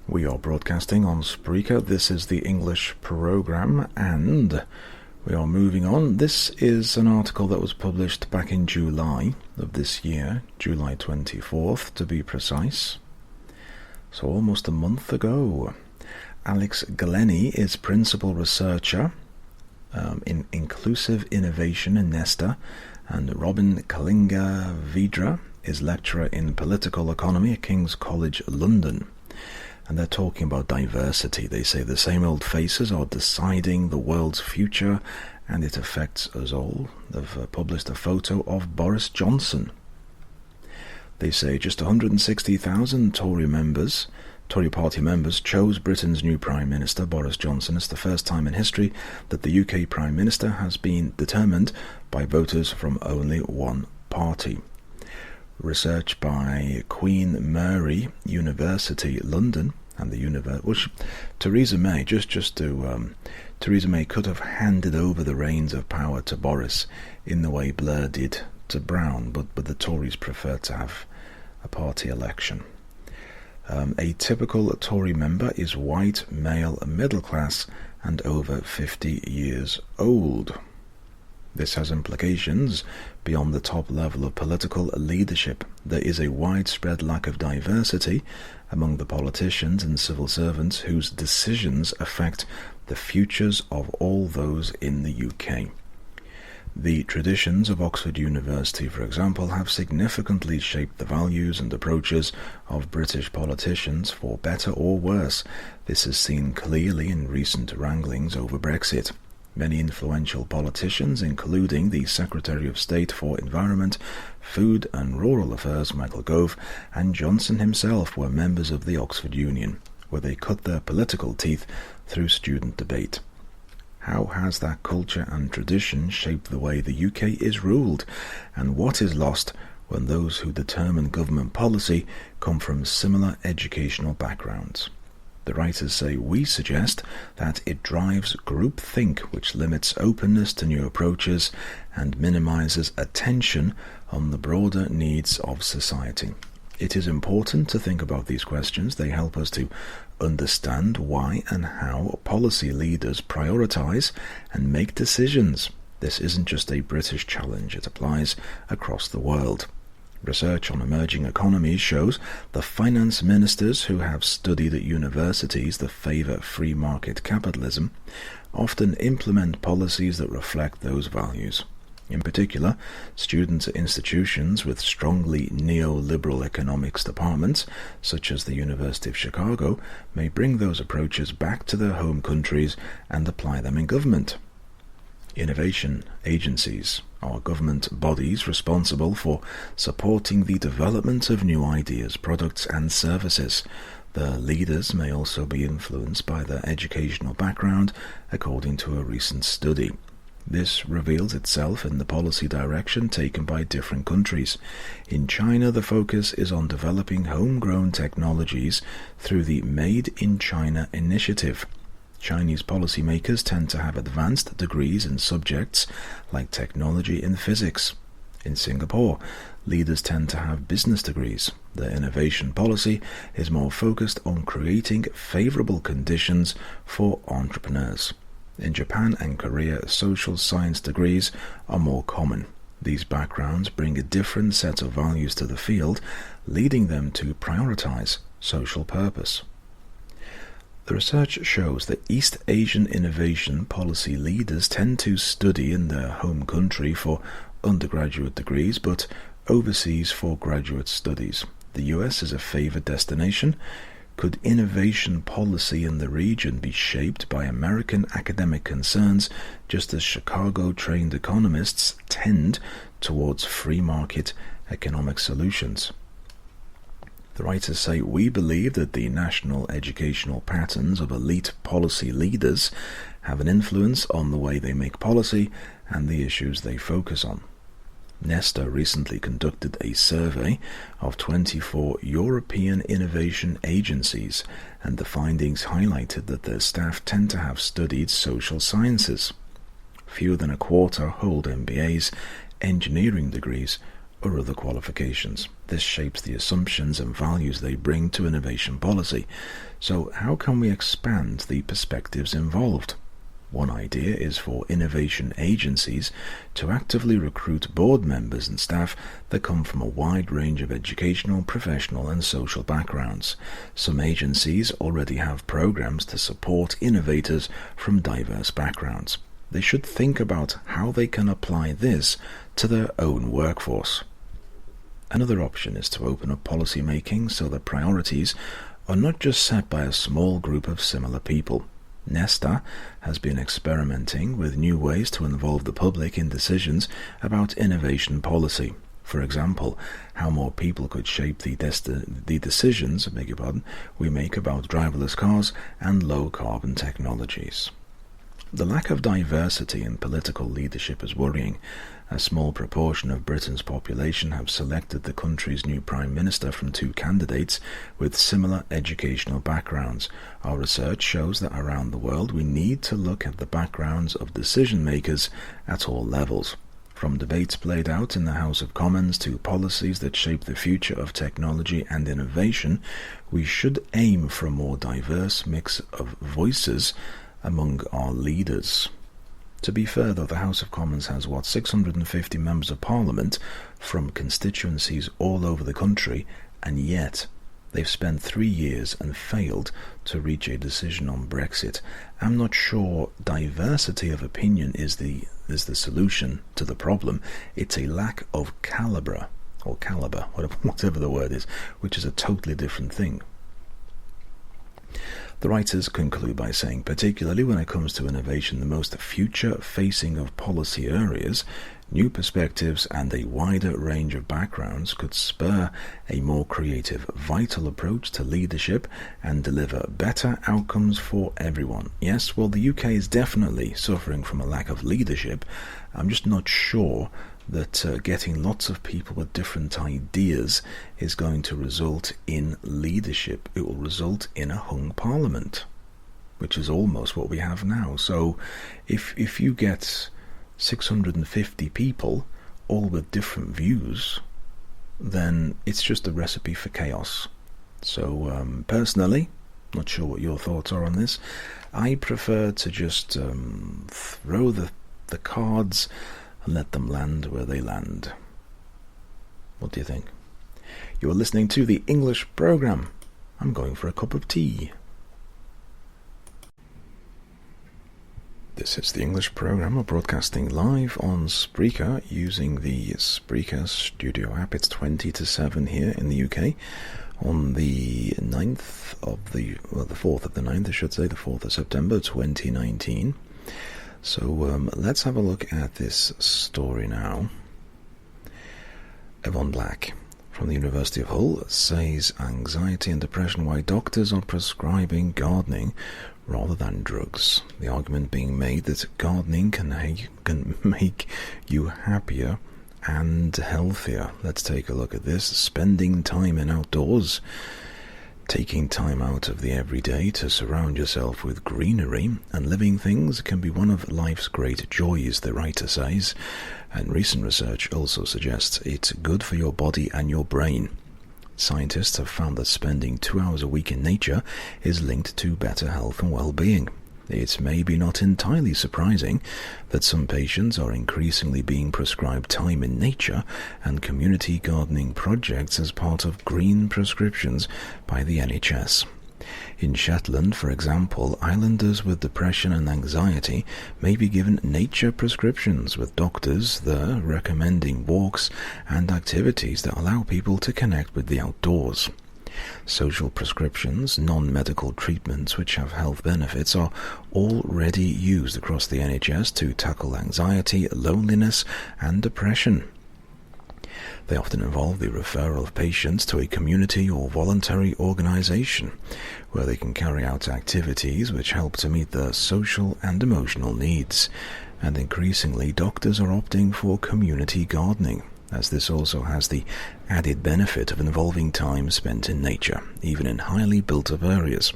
We are broadcasting on Spreaker. This is the English program, and we are moving on. This is an article that was published back in July of this year, July 24th to be precise. So almost a month ago. Alex Galeni is principal researcher in inclusive innovation in Nesta, and Robin Kalinga-Vidra is lecturer in political economy at King's College London. And they're talking about diversity. They say the same old faces are deciding the world's future, and it affects us all. They've published a photo of Boris Johnson. They say just 160,000 Tory party members chose Britain's new Prime Minister, Boris Johnson. It's the first time in history that the UK Prime Minister has been determined by voters from only one party. Research by Queen Mary University London and the Theresa May Theresa May could have handed over the reins of power to Boris in the way Blair did to Brown, but the Tories preferred to have a party election. A typical Tory member is white, male, middle class, and over 50 years old. This has implications beyond the top level of political leadership. There is a widespread lack of diversity among the politicians and civil servants whose decisions affect the futures of all those in the UK. The traditions of Oxford University, for example, have significantly shaped the values and approaches of British politicians, for better or worse. This is seen clearly in recent wranglings over Brexit. Many influential politicians, including the Secretary of State for Environment, Food and Rural Affairs, Michael Gove, and Johnson himself, were members of the Oxford Union, where they cut their political teeth through student debate. How has that culture and tradition shaped the way the UK is ruled, and what is lost when those who determine government policy come from similar educational backgrounds? The writers say we suggest that it drives groupthink, which limits openness to new approaches and minimizes attention on the broader needs of society. It is important to think about these questions. They help us to understand why and how policy leaders prioritize and make decisions. This isn't just a British challenge, it applies across the world. Research on emerging economies shows the finance ministers who have studied at universities that favour free market capitalism often implement policies that reflect those values. In particular, students at institutions with strongly neoliberal economics departments, such as the University of Chicago, may bring those approaches back to their home countries and apply them in government. Innovation agencies are government bodies responsible for supporting the development of new ideas, products and services. Their leaders may also be influenced by their educational background, according to a recent study. This reveals itself in the policy direction taken by different countries. In China, the focus is on developing homegrown technologies through the Made in China initiative. Chinese policymakers tend to have advanced degrees in subjects like technology and physics. In Singapore, leaders tend to have business degrees. Their innovation policy is more focused on creating favorable conditions for entrepreneurs. In Japan and Korea, social science degrees are more common. These backgrounds bring a different set of values to the field, leading them to prioritize social purpose. The research shows that East Asian innovation policy leaders tend to study in their home country for undergraduate degrees, but overseas for graduate studies. The US is a favored destination. Could innovation policy in the region be shaped by American academic concerns, just as Chicago-trained economists tend towards free market economic solutions? The writers say, we believe that the national educational patterns of elite policy leaders have an influence on the way they make policy and the issues they focus on. Nesta recently conducted a survey of 24 European innovation agencies, and the findings highlighted that their staff tend to have studied social sciences. Fewer than a quarter hold MBAs, engineering degrees, or other qualifications. This shapes the assumptions and values they bring to innovation policy. So how can we expand the perspectives involved? One idea is for innovation agencies to actively recruit board members and staff that come from a wide range of educational, professional and social backgrounds. Some agencies already have programs to support innovators from diverse backgrounds. They should think about how they can apply this to their own workforce. Another option is to open up policy making so that priorities are not just set by a small group of similar people. Nesta has been experimenting with new ways to involve the public in decisions about innovation policy. For example, how more people could shape the decisions we make about driverless cars and low-carbon technologies. The lack of diversity in political leadership is worrying. A small proportion of Britain's population have selected the country's new Prime Minister from two candidates with similar educational backgrounds. Our research shows that around the world we need to look at the backgrounds of decision makers at all levels. From debates played out in the House of Commons to policies that shape the future of technology and innovation, we should aim for a more diverse mix of voices among our leaders. To be fair, though, the House of Commons has 650 members of Parliament from constituencies all over the country, and yet they've spent 3 years and failed to reach a decision on Brexit. I'm not sure diversity of opinion is the solution to the problem. It's a lack of caliber, whatever the word is, which is a totally different thing. The writers conclude by saying, particularly when it comes to innovation, the most future-facing of policy areas, new perspectives and a wider range of backgrounds could spur a more creative, vital approach to leadership and deliver better outcomes for everyone. Yes, well, the UK is definitely suffering from a lack of leadership. I'm just not sure that getting lots of people with different ideas is going to result in leadership. It will result in a hung parliament, which is almost what we have now. So if you get 650 people, all with different views, then it's just a recipe for chaos. So personally, not sure what your thoughts are on this. I prefer to just throw the cards and let them land where they land. What do you think? You are listening to the English program. I'm going for a cup of tea. This is the English program. We're broadcasting live on Spreaker using the Spreaker Studio app. It's 20 to 7 here in the UK on the 9th of the 4th of the 9th, I should say, the 4th of September 2019. So let's have a look at this story now. Yvonne Black from the University of Hull says anxiety and depression, why doctors are prescribing gardening rather than drugs. The argument being made that gardening can make you happier and healthier. Let's take a look at this. Spending time in outdoors. Taking time out of the everyday to surround yourself with greenery and living things can be one of life's great joys, the writer says, and recent research also suggests it's good for your body and your brain. Scientists have found that spending 2 hours a week in nature is linked to better health and well-being. It's maybe not entirely surprising that some patients are increasingly being prescribed time in nature and community gardening projects as part of green prescriptions by the NHS. In Shetland, for example, islanders with depression and anxiety may be given nature prescriptions, with doctors there recommending walks and activities that allow people to connect with the outdoors. Social prescriptions, non-medical treatments which have health benefits, are already used across the NHS to tackle anxiety, loneliness and depression. They often involve the referral of patients to a community or voluntary organisation where they can carry out activities which help to meet their social and emotional needs. And increasingly, doctors are opting for community gardening. as this also has the added benefit of involving time spent in nature, even in highly built-up areas.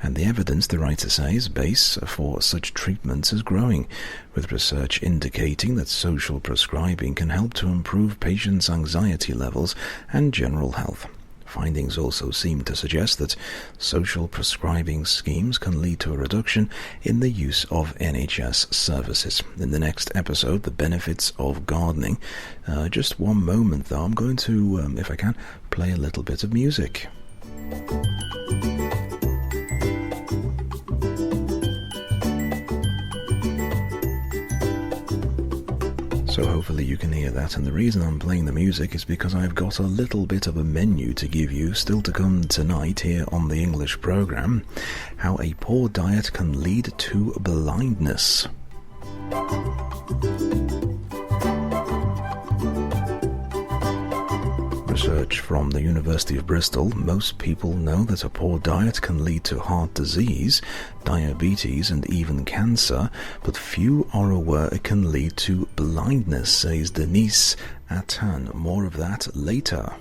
And the evidence, the writer says, base for such treatments is growing, with research indicating that social prescribing can help to improve patients' anxiety levels and general health. Findings also seem to suggest that social prescribing schemes can lead to a reduction in the use of NHS services. In the next episode, the benefits of gardening. Just one moment though, I'm going to, if I can, play a little bit of music. So hopefully you can hear that, and the reason I'm playing the music is because I've got a little bit of a menu to give you still to come tonight here on the English program. How a poor diet can lead to blindness. Research from the University of Bristol. Most people know that a poor diet can lead to heart disease, diabetes and even cancer, but few are aware it can lead to blindness, says Denise Atan. More of that later.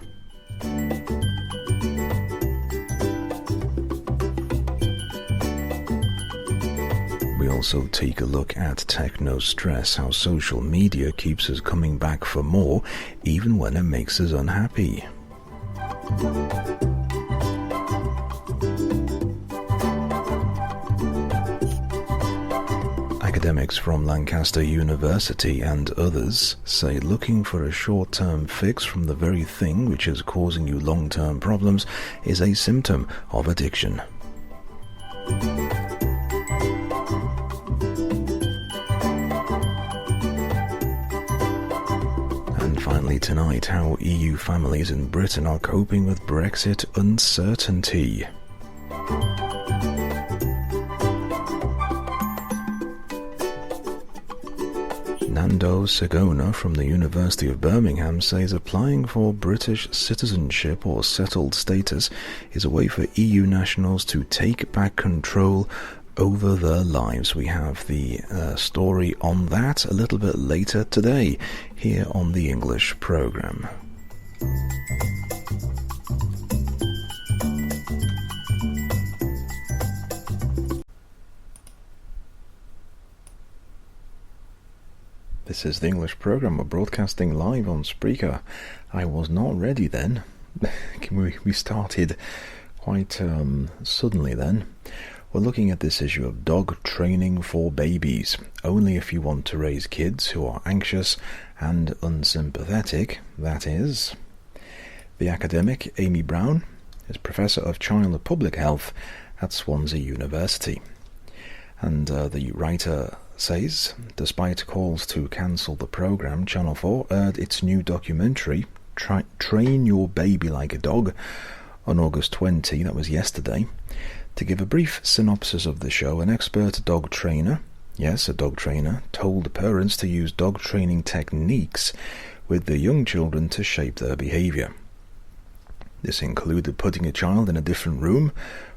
We also take a look at techno stress, how social media keeps us coming back for more, even when it makes us unhappy. Academics from Lancaster University and others say looking for a short-term fix from the very thing which is causing you long-term problems is a symptom of addiction. Finally tonight, how EU families in Britain are coping with Brexit uncertainty. Nando Segona from the University of Birmingham says applying for British citizenship or settled status is a way for EU nationals to take back control over their lives. We have the story on that a little bit later today here on the English program. This is the English program. We're broadcasting live on Spreaker. I was not ready then. We started quite suddenly then. We're looking at this issue of dog training for babies. Only if you want to raise kids who are anxious and unsympathetic, that is. The academic Amy Brown is Professor of Child and Public Health at Swansea University. And the writer says, despite calls to cancel the programme, Channel 4 aired its new documentary, Train Your Baby Like a Dog, on August 20, that was yesterday. To give a brief synopsis of the show, an expert dog trainer, yes, a dog trainer, told parents to use dog training techniques with their young children to shape their behaviour. This included putting a child in a different room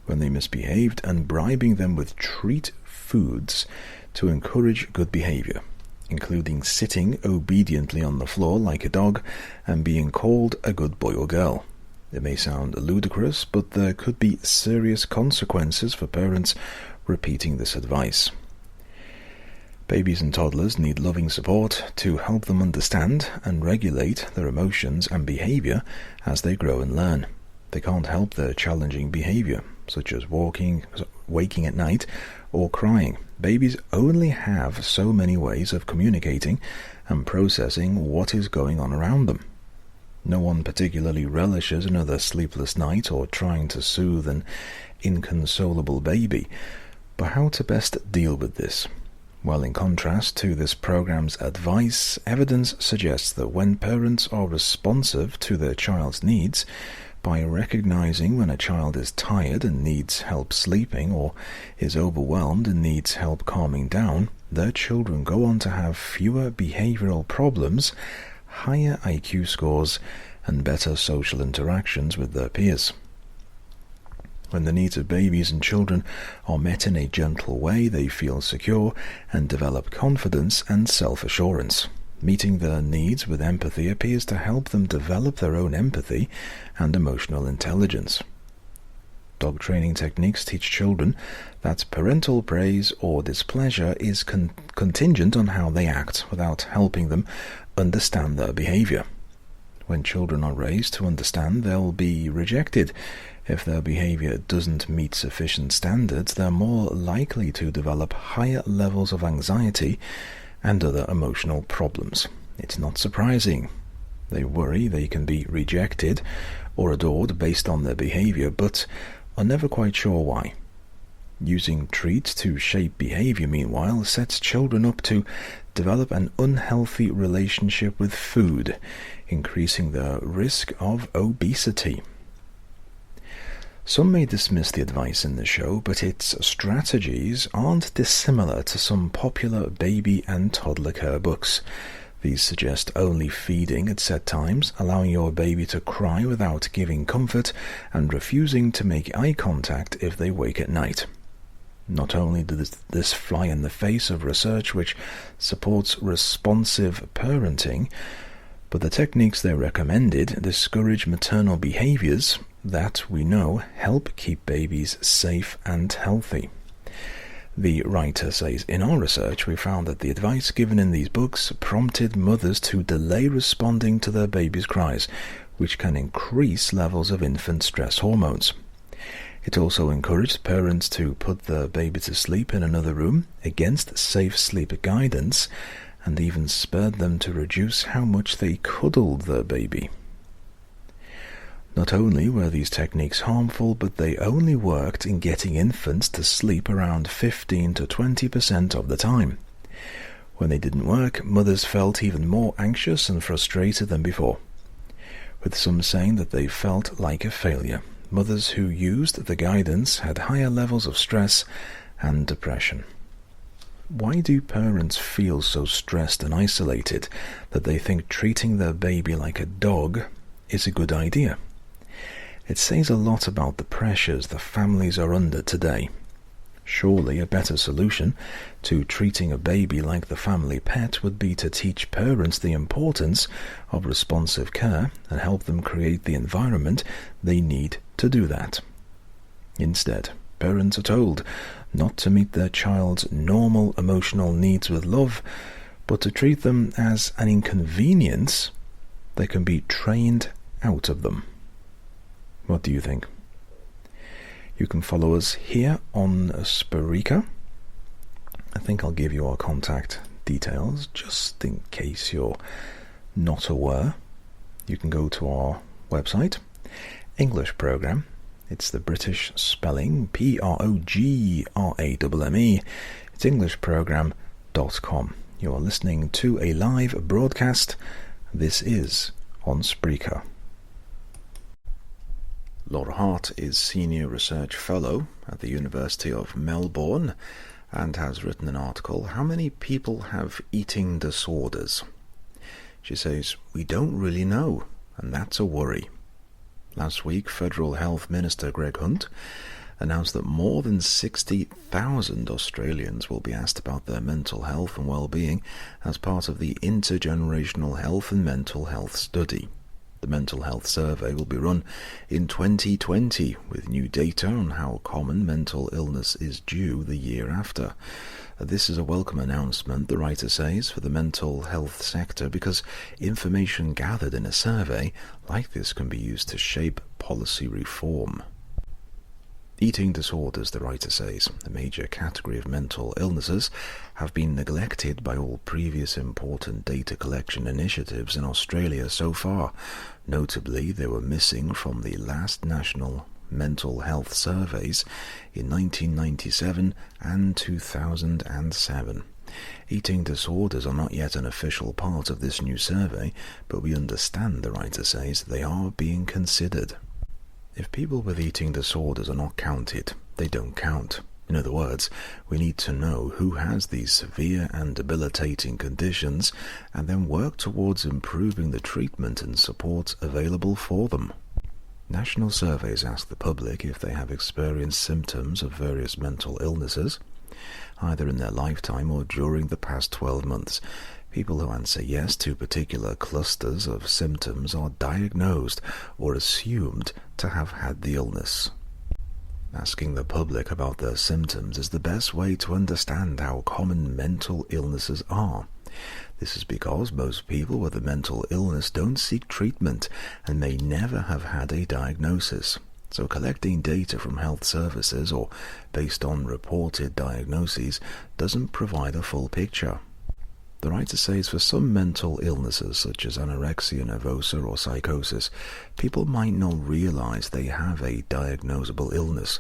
when they misbehaved and bribing them with treat foods to encourage good behaviour, including sitting obediently on the floor like a dog and being called a good boy or girl. It may sound ludicrous, but there could be serious consequences for parents repeating this advice. Babies and toddlers need loving support to help them understand and regulate their emotions and behavior as they grow and learn. They can't help their challenging behavior, such as waking at night or crying. Babies only have so many ways of communicating and processing what is going on around them. No one particularly relishes another sleepless night or trying to soothe an inconsolable baby. But how to best deal with this? Well, in contrast to this program's advice, evidence suggests that when parents are responsive to their child's needs, by recognizing when a child is tired and needs help sleeping or is overwhelmed and needs help calming down, their children go on to have fewer behavioral problems, higher IQ scores, and better social interactions with their peers. When the needs of babies and children are met in a gentle way, they feel secure and develop confidence and self-assurance. Meeting their needs with empathy appears to help them develop their own empathy and emotional intelligence. Dog training techniques teach children that parental praise or displeasure is contingent on how they act without helping them understand their behavior. When children are raised to understand they'll be rejected if their behavior doesn't meet sufficient standards, they're more likely to develop higher levels of anxiety and other emotional problems. It's not surprising. They worry they can be rejected or adored based on their behavior, but are never quite sure why. Using treats to shape behavior, meanwhile, sets children up to develop an unhealthy relationship with food, increasing their risk of obesity. Some may dismiss the advice in the show, but its strategies aren't dissimilar to some popular baby and toddler care books. These suggest only feeding at set times, allowing your baby to cry without giving comfort, and refusing to make eye contact if they wake at night. Not only does this fly in the face of research which supports responsive parenting, but the techniques they recommended discourage maternal behaviors that we know help keep babies safe and healthy. The writer says, in our research we found that the advice given in these books prompted mothers to delay responding to their baby's cries, which can increase levels of infant stress hormones. It also encouraged parents to put their baby to sleep in another room against safe sleep guidance, and even spurred them to reduce how much they cuddled their baby. Not only were these techniques harmful, but they only worked in getting infants to sleep around 15 to 20% of the time. When they didn't work, mothers felt even more anxious and frustrated than before, with some saying that they felt like a failure. Mothers who used the guidance had higher levels of stress and depression. Why do parents feel so stressed and isolated that they think treating their baby like a dog is a good idea? It says a lot about the pressures the families are under today. Surely a better solution to treating a baby like the family pet would be to teach parents the importance of responsive care and help them create the environment they need to do that. Instead, parents are told not to meet their child's normal emotional needs with love, but to treat them as an inconvenience that can be trained out of them. What do you think? You can follow us here on Spreaker. I think I'll give you our contact details just in case you're not aware. You can go to our website, English Program. It's the British spelling, Programme. It's englishprogram.com. You are listening to a live broadcast. This is on Spreaker. Laura Hart is Senior Research Fellow at the University of Melbourne and has written an article, How Many People Have Eating Disorders? She says, we don't really know, and that's a worry. Last week, Federal Health Minister Greg Hunt announced that more than 60,000 Australians will be asked about their mental health and well-being as part of the Intergenerational Health and Mental Health Study. The Mental Health Survey will be run in 2020 with new data on how common mental illness is due the year after. This is a welcome announcement, the writer says, for the mental health sector because information gathered in a survey like this can be used to shape policy reform. Eating disorders, the writer says, a major category of mental illnesses, have been neglected by all previous important data collection initiatives in Australia so far. Notably, they were missing from the last national mental health surveys in 1997 and 2007. Eating disorders are not yet an official part of this new survey, but we understand, the writer says, they are being considered. If people with eating disorders are not counted, they don't count. In other words, we need to know who has these severe and debilitating conditions and then work towards improving the treatment and support available for them. National surveys ask the public if they have experienced symptoms of various mental illnesses, either in their lifetime or during the past 12 months. People who answer yes to particular clusters of symptoms are diagnosed or assumed to have had the illness. Asking the public about their symptoms is the best way to understand how common mental illnesses are. This is because most people with a mental illness don't seek treatment and may never have had a diagnosis. So collecting data from health services or based on reported diagnoses doesn't provide a full picture. The writer says for some mental illnesses such as anorexia nervosa or psychosis, people might not realize they have a diagnosable illness,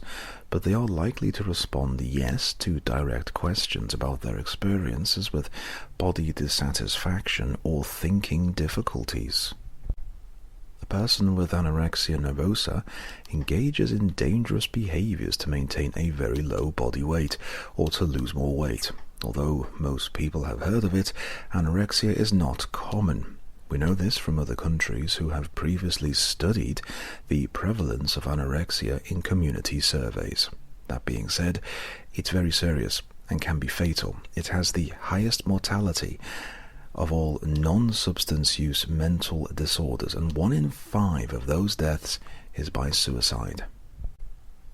but they are likely to respond yes to direct questions about their experiences with body dissatisfaction or thinking difficulties. A person with anorexia nervosa engages in dangerous behaviors to maintain a very low body weight or to lose more weight. Although most people have heard of it, anorexia is not common. We know this from other countries who have previously studied the prevalence of anorexia in community surveys. That being said, it's very serious and can be fatal. It has the highest mortality of all non-substance use mental disorders, and 1 in 5 of those deaths is by suicide.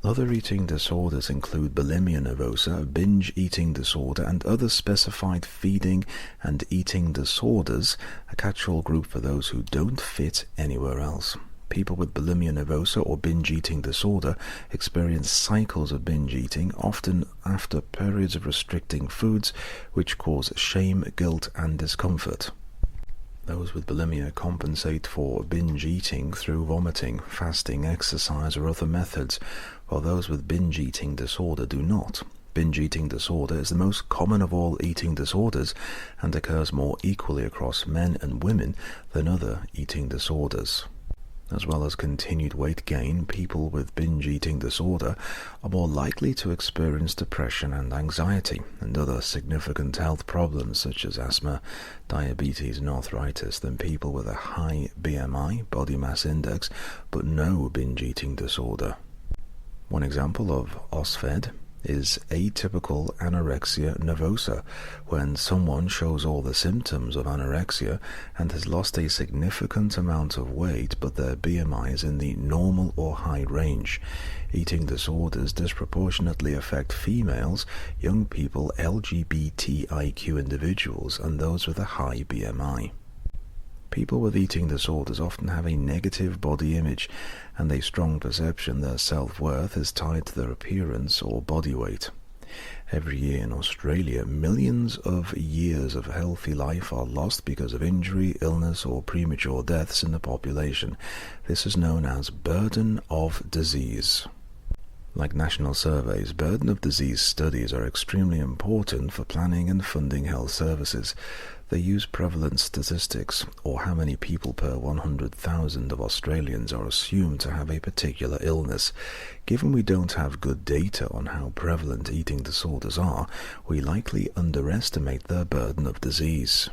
Other eating disorders include bulimia nervosa, binge eating disorder, and other specified feeding and eating disorders, a catch-all group for those who don't fit anywhere else. People with bulimia nervosa or binge eating disorder experience cycles of binge eating, often after periods of restricting foods, which cause shame, guilt, and discomfort. Those with bulimia compensate for binge eating through vomiting, fasting, exercise, or other methods, while those with binge eating disorder do not. Binge eating disorder is the most common of all eating disorders and occurs more equally across men and women than other eating disorders. As well as continued weight gain, people with binge eating disorder are more likely to experience depression and anxiety and other significant health problems such as asthma, diabetes, and arthritis than people with a high BMI, body mass index, but no binge eating disorder. One example of OSFED is atypical anorexia nervosa, when someone shows all the symptoms of anorexia and has lost a significant amount of weight but their BMI is in the normal or high range. Eating disorders disproportionately affect females, young people, LGBTIQ individuals, and those with a high BMI. People with eating disorders often have a negative body image and a strong perception their self-worth is tied to their appearance or body weight. Every year in Australia, millions of years of healthy life are lost because of injury, illness, or premature deaths in the population. This is known as burden of disease. Like national surveys, burden of disease studies are extremely important for planning and funding health services. They use prevalence statistics, or how many people per 100,000 of Australians are assumed to have a particular illness. Given we don't have good data on how prevalent eating disorders are, we likely underestimate their burden of disease.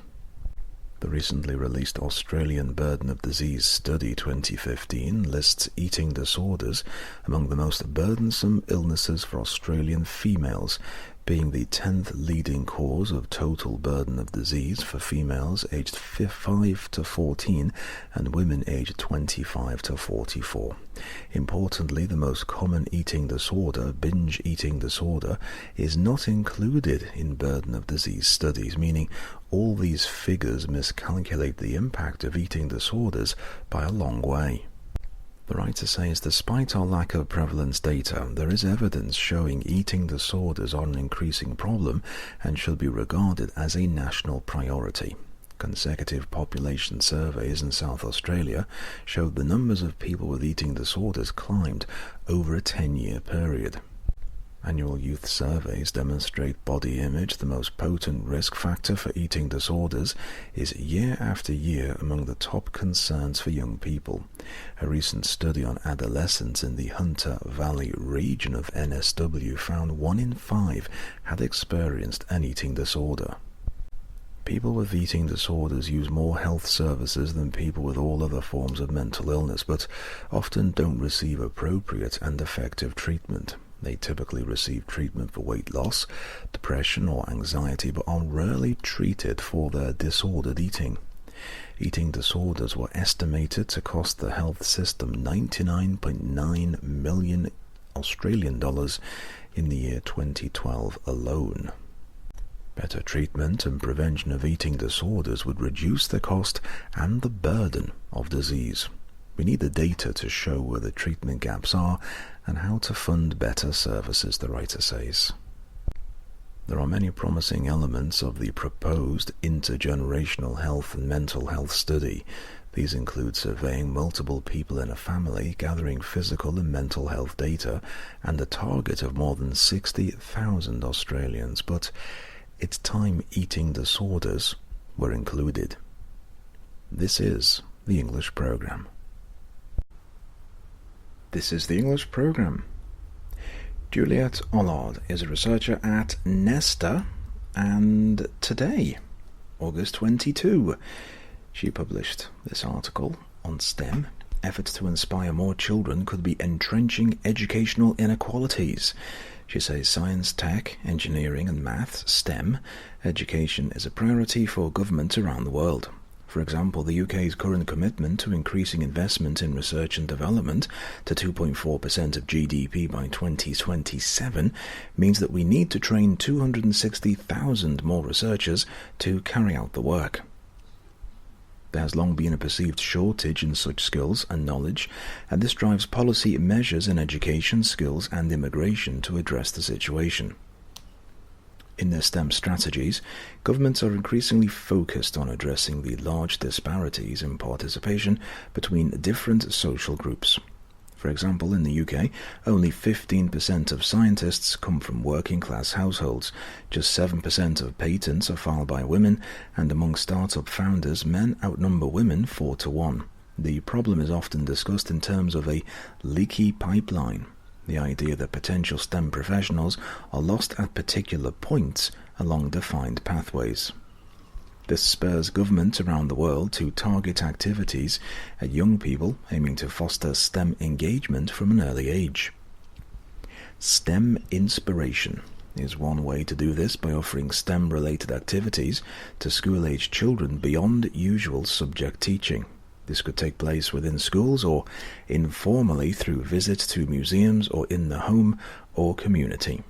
The recently released Australian Burden of Disease Study 2015 lists eating disorders among the most burdensome illnesses for Australian females, being the 10th leading cause of total burden of disease for females aged 5 to 14 and women aged 25 to 44. Importantly, the most common eating disorder, binge eating disorder, is not included in burden of disease studies, meaning all these figures miscalculate the impact of eating disorders by a long way. The writer says, despite our lack of prevalence data, there is evidence showing eating disorders are an increasing problem and should be regarded as a national priority. Consecutive population surveys in South Australia showed the numbers of people with eating disorders climbed over a 10-year period. Annual youth surveys demonstrate body image, the most potent risk factor for eating disorders, is year after year among the top concerns for young people. A recent study on adolescents in the Hunter Valley region of NSW found 1 in 5 had experienced an eating disorder. People with eating disorders use more health services than people with all other forms of mental illness, but often don't receive appropriate and effective treatment. They typically receive treatment for weight loss, depression or anxiety, but are rarely treated for their disordered eating. Eating disorders were estimated to cost the health system 99.9 million Australian dollars in the year 2012 alone. Better treatment and prevention of eating disorders would reduce the cost and the burden of disease. We need the data to show where the treatment gaps are and how to fund better services, the writer says. There are many promising elements of the proposed intergenerational health and mental health study. These include surveying multiple people in a family, gathering physical and mental health data, and a target of more than 60,000 Australians. But it's time eating disorders were included. This is the English program. This is the English program. Juliet Ollard is a researcher at Nesta, and today, August 22, she published this article on STEM. Efforts to inspire more children could be entrenching educational inequalities. She says science, tech, engineering and maths, STEM, education is a priority for governments around the world. For example, the UK's current commitment to increasing investment in research and development to 2.4% of GDP by 2027 means that we need to train 260,000 more researchers to carry out the work. There has long been a perceived shortage in such skills and knowledge, and this drives policy measures in education, skills and immigration to address the situation. In their STEM strategies, governments are increasingly focused on addressing the large disparities in participation between different social groups. For example, in the UK, only 15% of scientists come from working-class households, just 7% of patents are filed by women, and among startup founders, men outnumber women 4-1. The problem is often discussed in terms of a leaky pipeline. The idea that potential STEM professionals are lost at particular points along defined pathways. This spurs governments around the world to target activities at young people, aiming to foster STEM engagement from an early age. STEM inspiration is one way to do this, by offering STEM-related activities to school-aged children beyond usual subject teaching. This could take place within schools or informally through visits to museums or in the home or community.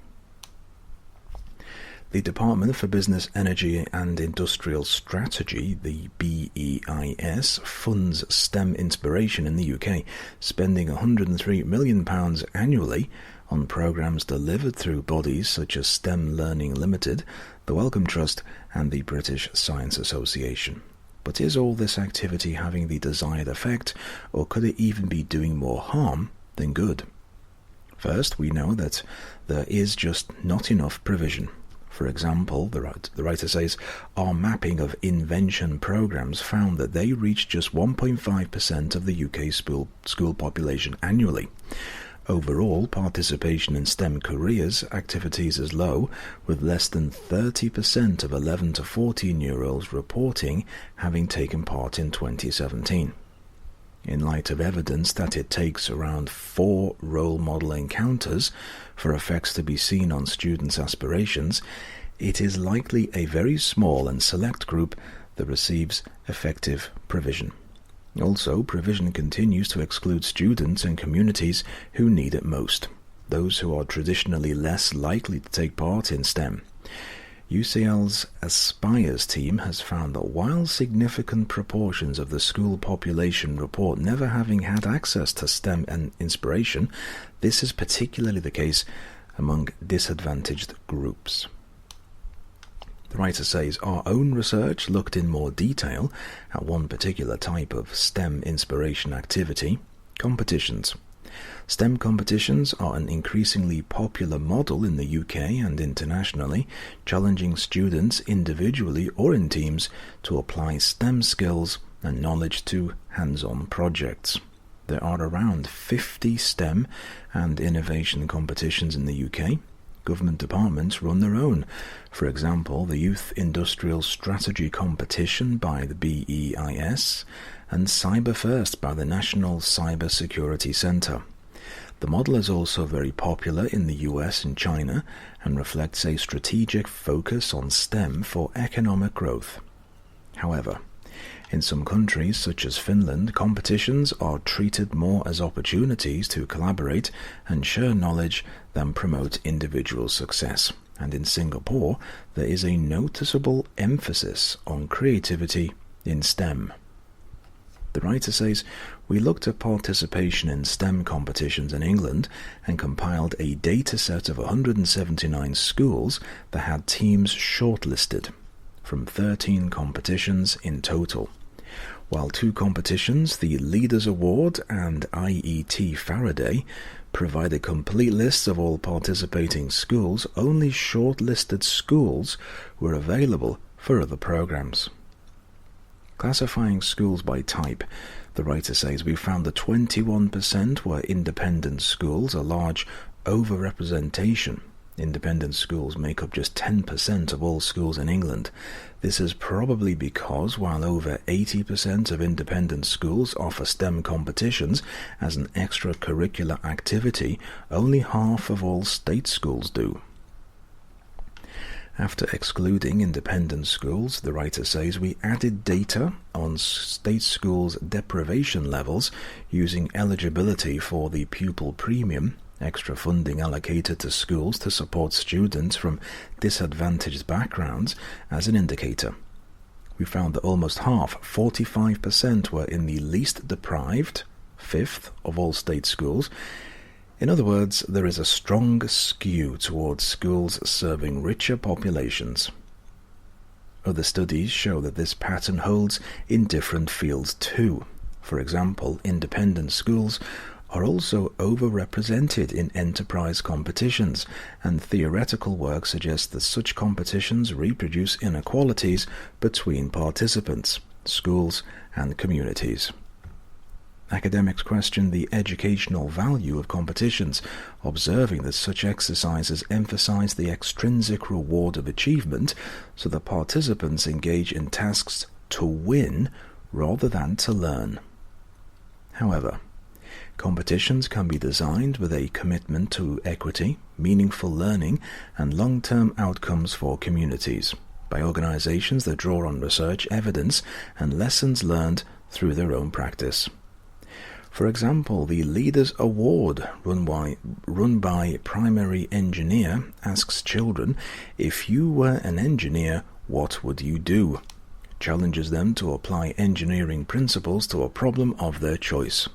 The Department for Business, Energy and Industrial Strategy, the BEIS, funds STEM inspiration in the UK, spending £103 million annually on programmes delivered through bodies such as STEM Learning Limited, the Wellcome Trust and the British Science Association. But is all this activity having the desired effect, or could it even be doing more harm than good? First, we know that there is just not enough provision. For example, the writer says, our mapping of invention programs found that they reach just 1.5% of the UK school population annually. Overall, participation in STEM careers activities is low, with less than 30% of 11 to 14-year-olds reporting having taken part in 2017. In light of evidence that it takes around 4 role model encounters for effects to be seen on students' aspirations, it is likely a very small and select group that receives effective provision. Also, provision continues to exclude students and communities who need it most, those who are traditionally less likely to take part in STEM. UCL's Aspires team has found that while significant proportions of the school population report never having had access to STEM and inspiration, this is particularly the case among disadvantaged groups. The writer says, our own research looked in more detail at one particular type of STEM inspiration activity, competitions. STEM competitions are an increasingly popular model in the UK and internationally, challenging students individually or in teams to apply STEM skills and knowledge to hands-on projects. There are around 50 STEM and innovation competitions in the UK. Government departments run their own. For example, the Youth Industrial Strategy Competition by the BEIS and Cyber First by the National Cyber Security Centre. The model is also very popular in the US and China and reflects a strategic focus on STEM for economic growth. However, in some countries, such as Finland, competitions are treated more as opportunities to collaborate and share knowledge than promote individual success. And in Singapore, there is a noticeable emphasis on creativity in STEM. The writer says, we looked at participation in STEM competitions in England and compiled a data set of 179 schools that had teams shortlisted from 13 competitions in total. While 2 competitions, the Leaders Award and IET Faraday, provide a complete list of all participating schools, only shortlisted schools were available for other programs. Classifying schools by type, the writer says, we found that 21% were independent schools, a large overrepresentation. Independent schools make up just 10% of all schools in England. This is probably because while over 80% of independent schools offer STEM competitions as an extracurricular activity, only half of all state schools do. After excluding independent schools, the writer says, we added data on state schools' deprivation levels using eligibility for the pupil premium, extra funding allocated to schools to support students from disadvantaged backgrounds, as an indicator. We found that almost half, 45%, were in the least deprived, fifth of all state schools. In other words, there is a strong skew towards schools serving richer populations. Other studies show that this pattern holds in different fields too. For example, independent schools are also overrepresented in enterprise competitions, and theoretical work suggests that such competitions reproduce inequalities between participants, schools, and communities. Academics question the educational value of competitions, observing that such exercises emphasize the extrinsic reward of achievement, so that participants engage in tasks to win rather than to learn. However, competitions can be designed with a commitment to equity, meaningful learning, and long-term outcomes for communities, by organizations that draw on research evidence and lessons learned through their own practice. For example, the Leaders Award, run by Primary Engineer, asks children, if you were an engineer, what would you do? Challenges them to apply engineering principles to a problem of their choice.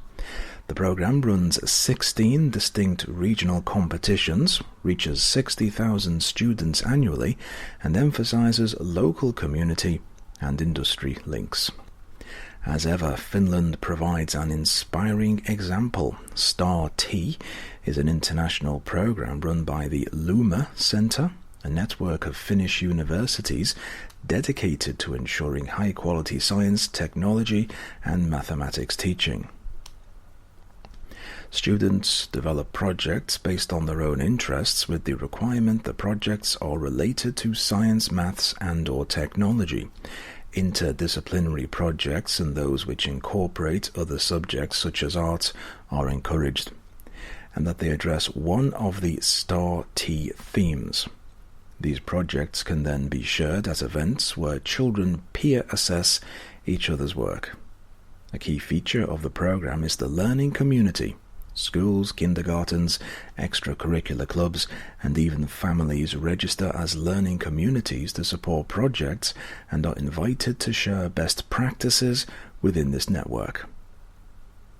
The program runs 16 distinct regional competitions, reaches 60,000 students annually, and emphasizes local community and industry links. As ever, Finland provides an inspiring example. STAR-T is an international program run by the Luma Center, a network of Finnish universities dedicated to ensuring high-quality science, technology, and mathematics teaching. Students develop projects based on their own interests, with the requirement that projects are related to science, maths, and/or technology. Interdisciplinary projects and those which incorporate other subjects such as art are encouraged, and that they address one of the STAR-T themes. These projects can then be shared at events where children peer assess each other's work. A key feature of the program is the learning community. Schools, kindergartens, extracurricular clubs, and even families register as learning communities to support projects and are invited to share best practices within this network.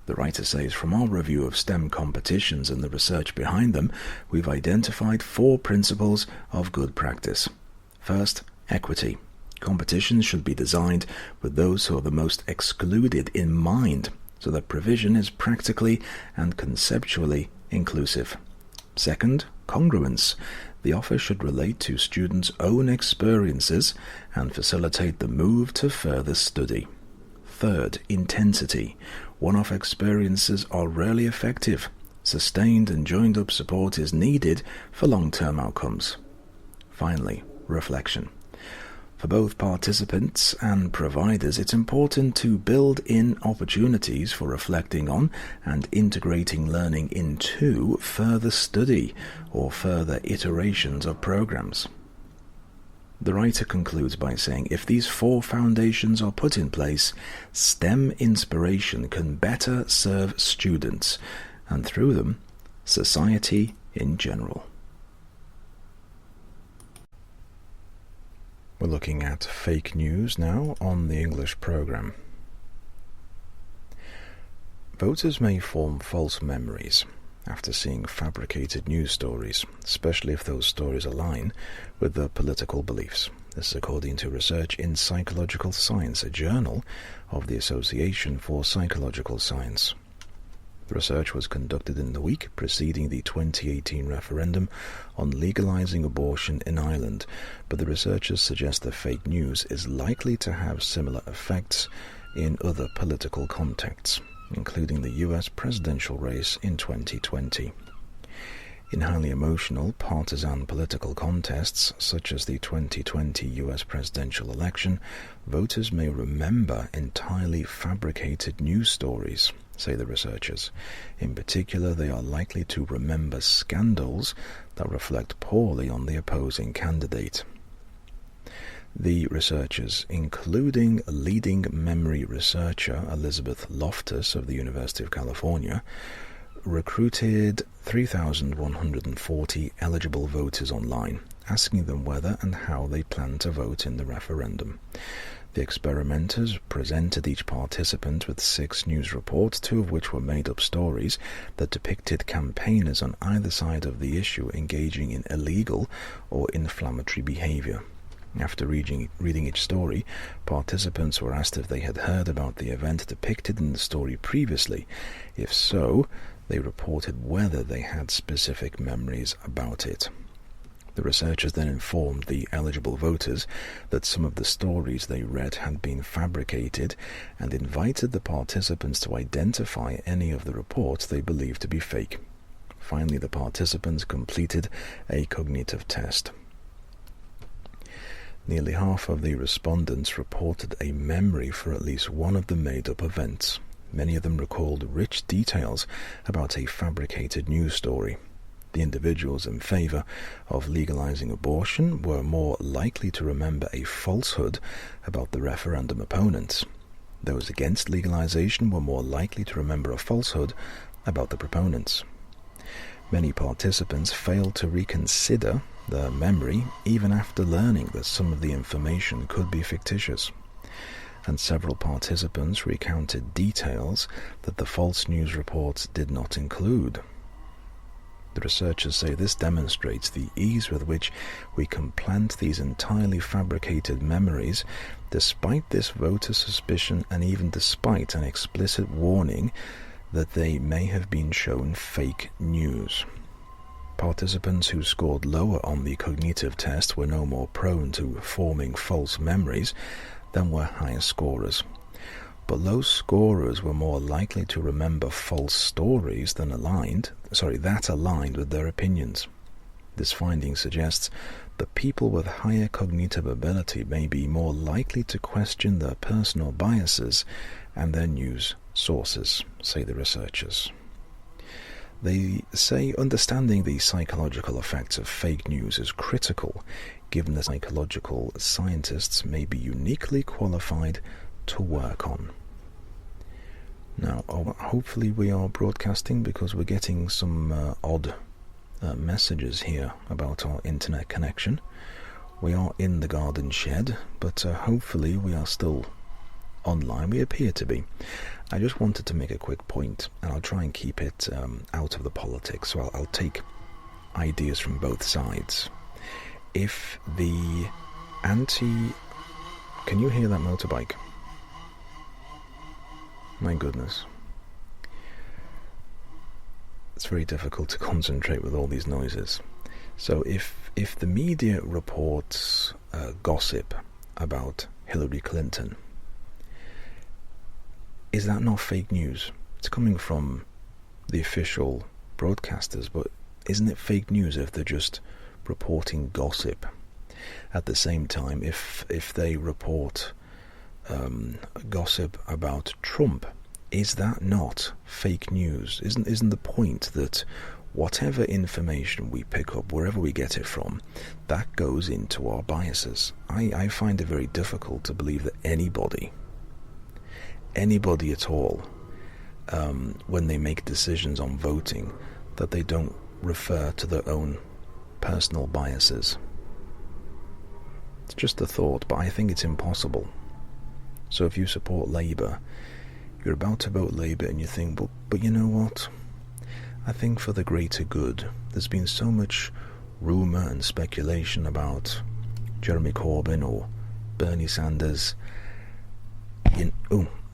The writer says, from our review of STEM competitions and the research behind them, we've identified 4 principles of good practice. First, equity. Competitions should be designed with those who are the most excluded in mind, so that provision is practically and conceptually inclusive. Second, congruence. The offer should relate to students' own experiences and facilitate the move to further study. Third, intensity. One-off experiences are rarely effective. Sustained and joined-up support is needed for long-term outcomes. Finally, reflection. For both participants and providers, it's important to build in opportunities for reflecting on and integrating learning into further study or further iterations of programs. The writer concludes by saying, if these 4 foundations are put in place, STEM inspiration can better serve students, and through them, society in general. We're looking at fake news now on the English program. Voters may form false memories after seeing fabricated news stories, especially if those stories align with their political beliefs. This is according to research in Psychological Science, a journal of the Association for Psychological Science. The research was conducted in the week preceding the 2018 referendum on legalizing abortion in Ireland, but the researchers suggest that fake news is likely to have similar effects in other political contexts, including the US presidential race in 2020. In highly emotional, partisan political contests, such as the 2020 US presidential election, voters may remember entirely fabricated news stories, say the researchers. In particular, they are likely to remember scandals that reflect poorly on the opposing candidate. The researchers, including leading memory researcher Elizabeth Loftus of the University of California, recruited 3,140 eligible voters online, asking them whether and how they plan to vote in the referendum. The experimenters presented each participant with 6 news reports, 2 of which were made-up stories that depicted campaigners on either side of the issue engaging in illegal or inflammatory behavior. After reading each story, participants were asked if they had heard about the event depicted in the story previously. If so, they reported whether they had specific memories about it. The researchers then informed the eligible voters that some of the stories they read had been fabricated and invited the participants to identify any of the reports they believed to be fake. Finally, the participants completed a cognitive test. Nearly half of the respondents reported a memory for at least one of the made-up events. Many of them recalled rich details about a fabricated news story. The individuals in favor of legalizing abortion were more likely to remember a falsehood about the referendum opponents. Those against legalization were more likely to remember a falsehood about the proponents. Many participants failed to reconsider their memory even after learning that some of the information could be fictitious, and several participants recounted details that the false news reports did not include. The researchers say this demonstrates the ease with which we can plant these entirely fabricated memories, despite this voter suspicion and even despite an explicit warning that they may have been shown fake news. Participants who scored lower on the cognitive test were no more prone to forming false memories than were higher scorers. But low scorers were more likely to remember false stories that aligned with their opinions. This finding suggests that people with higher cognitive ability may be more likely to question their personal biases and their news sources, say the researchers. They say understanding the psychological effects of fake news is critical, given that psychological scientists may be uniquely qualified to work on. Now, hopefully we are broadcasting, because we're getting some odd messages here about our internet connection. We are in the garden shed, but hopefully we are still online. We appear to be. I just wanted to make a quick point, and I'll try and keep it out of the politics, so I'll take ideas from both sides. If the Can you hear that motorbike? My goodness. It's very difficult to concentrate with all these noises. So if the media reports gossip about Hillary Clinton, is that not fake news? It's coming from the official broadcasters, but isn't it fake news if they're just reporting gossip? at the same time, if they report gossip about Trump, is that not fake news? Isn't the point that whatever information we pick up, wherever we get it from, that goes into our biases? I find it very difficult to believe that anybody at all, when they make decisions on voting, that they don't refer to their own personal biases. It's just a thought, but I think it's impossible. So if you support Labour, you're about to vote Labour and you think, but you know what? I think for the greater good. There's been so much rumour and speculation about Jeremy Corbyn or Bernie Sanders. You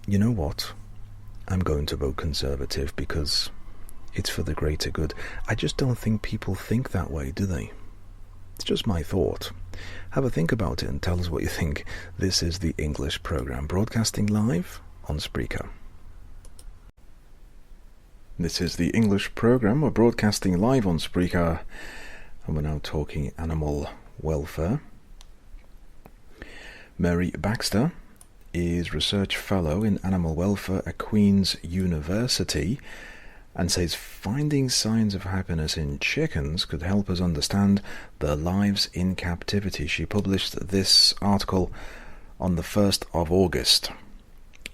know what? I'm going to vote Conservative because it's for the greater good. I just don't think people think that way, do they? It's just my thought. Have a think about it and tell us what you think. This is the English programme, broadcasting live on Spreaker. This is the English programme. We're broadcasting live on Spreaker, and we're now talking animal welfare. Mary Baxter is Research Fellow in Animal Welfare at Queen's University, and says finding signs of happiness in chickens could help us understand their lives in captivity. She published this article on the 1st of August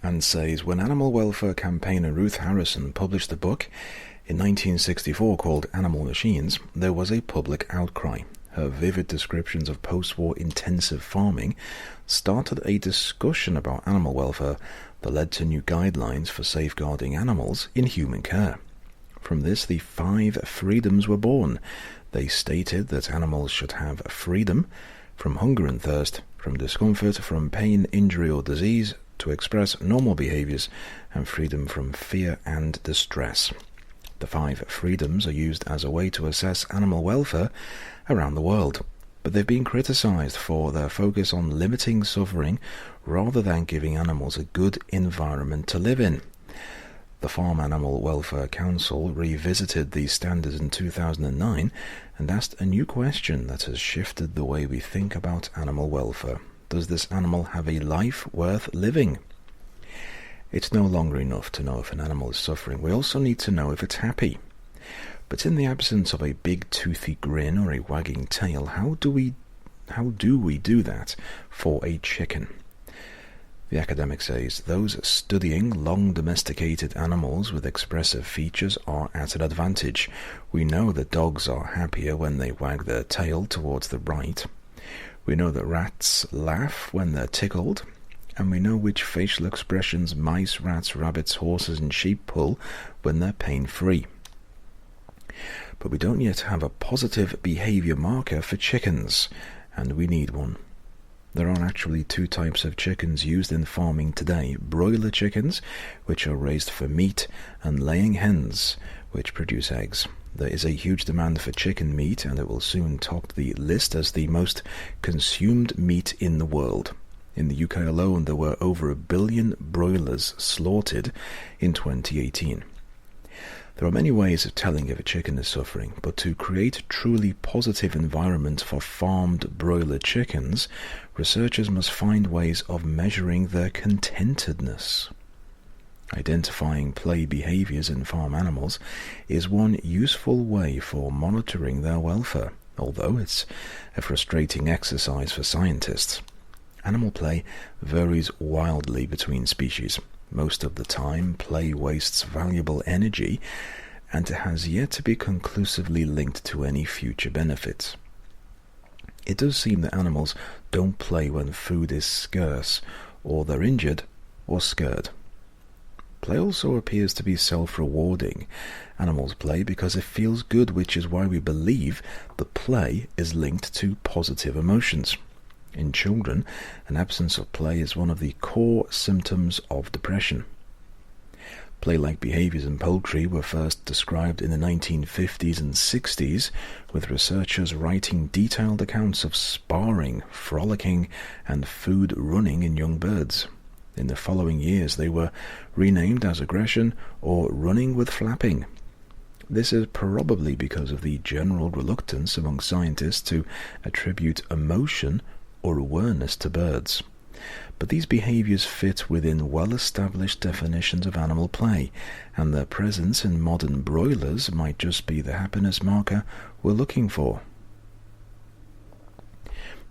and says, when animal welfare campaigner Ruth Harrison published a book in 1964 called Animal Machines, there was a public outcry. Her vivid descriptions of post-war intensive farming started a discussion about animal welfare that led to new guidelines for safeguarding animals in human care. From this, the 5 freedoms were born. They stated that animals should have freedom from hunger and thirst, from discomfort, from pain, injury or disease, to express normal behaviors, and freedom from fear and distress. The 5 freedoms are used as a way to assess animal welfare around the world, but they've been criticized for their focus on limiting suffering rather than giving animals a good environment to live in. The Farm Animal Welfare Council revisited these standards in 2009 and asked a new question that has shifted the way we think about animal welfare. Does this animal have a life worth living? It's no longer enough to know if an animal is suffering. We also need to know if it's happy. But in the absence of a big toothy grin or a wagging tail, how do we do that for a chicken? The academic says those studying long domesticated animals with expressive features are at an advantage. We know that dogs are happier when they wag their tail towards the right. We know that rats laugh when they're tickled, and we know which facial expressions mice, rats, rabbits, horses and sheep pull when they're pain-free. But we don't yet have a positive behavior marker for chickens, and we need one. There are actually 2 types of chickens used in farming today: broiler chickens, which are raised for meat, and laying hens, which produce eggs. There is a huge demand for chicken meat, and it will soon top the list as the most consumed meat in the world. In the UK alone, there were over 1 billion broilers slaughtered in 2018. There are many ways of telling if a chicken is suffering, but to create a truly positive environment for farmed broiler chickens, researchers must find ways of measuring their contentedness. Identifying play behaviors in farm animals is one useful way for monitoring their welfare, although it's a frustrating exercise for scientists. Animal play varies wildly between species. Most of the time, play wastes valuable energy, and it has yet to be conclusively linked to any future benefits. It does seem that animals don't play when food is scarce, or they're injured, or scared. Play also appears to be self-rewarding. Animals play because it feels good, which is why we believe that play is linked to positive emotions. In children, an absence of play is one of the core symptoms of depression. Play-like behaviors in poultry were first described in the 1950s and 60s, with researchers writing detailed accounts of sparring, frolicking, and food running in young birds. In the following years, they were renamed as aggression or running with flapping. This is probably because of the general reluctance among scientists to attribute emotion or awareness to birds. But these behaviors fit within well-established definitions of animal play, and their presence in modern broilers might just be the happiness marker we're looking for.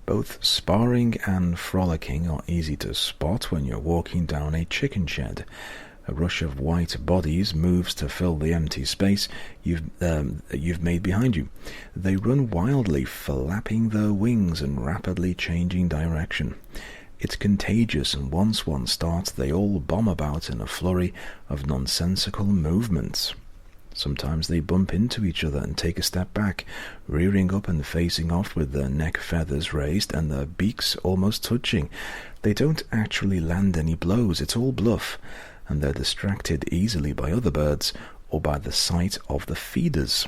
Both sparring and frolicking are easy to spot when you're walking down a chicken shed. A rush of white bodies moves to fill the empty space you've made behind you. They run wildly, flapping their wings and rapidly changing direction. It's contagious, and once one starts, they all bomb about in a flurry of nonsensical movements. Sometimes they bump into each other and take a step back, rearing up and facing off with their neck feathers raised and their beaks almost touching. They don't actually land any blows, it's all bluff, and they're distracted easily by other birds or by the sight of the feeders.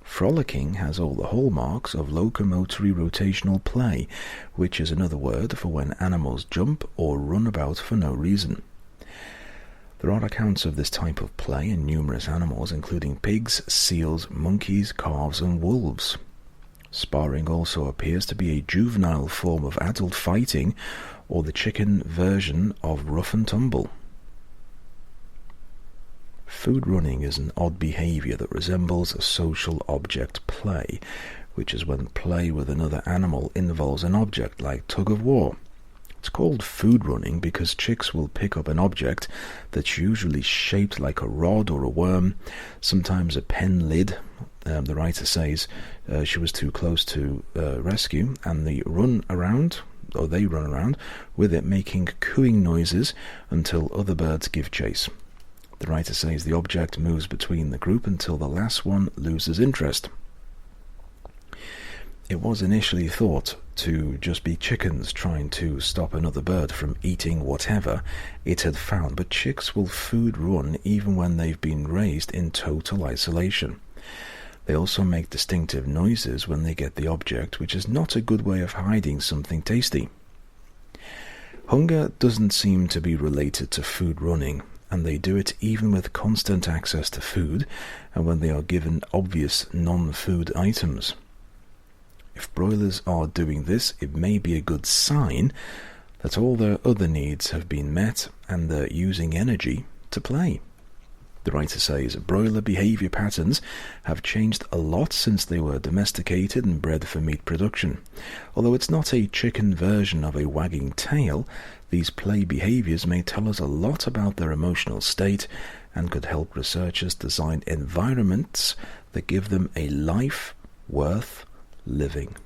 Frolicking has all the hallmarks of locomotory rotational play, which is another word for when animals jump or run about for no reason. There are accounts of this type of play in numerous animals, including pigs, seals, monkeys, calves, and wolves. Sparring also appears to be a juvenile form of adult fighting, or the chicken version of rough and tumble. Food running is an odd behavior that resembles a social object play, which is when play with another animal involves an object, like tug-of-war. It's called food running because chicks will pick up an object that's usually shaped like a rod or a worm, sometimes a pen lid. The writer says she was too close to rescue, and they run around with it, making cooing noises until other birds give chase. The writer says the object moves between the group until the last one loses interest. It was initially thought to just be chickens trying to stop another bird from eating whatever it had found, but chicks will food run even when they've been raised in total isolation. They also make distinctive noises when they get the object, which is not a good way of hiding something tasty. Hunger doesn't seem to be related to food running, and they do it even with constant access to food and when they are given obvious non-food items. If broilers are doing this, it may be a good sign that all their other needs have been met and they're using energy to play. The writer says broiler behavior patterns have changed a lot since they were domesticated and bred for meat production. Although it's not a chicken version of a wagging tail, these play behaviors may tell us a lot about their emotional state and could help researchers design environments that give them a life worth living.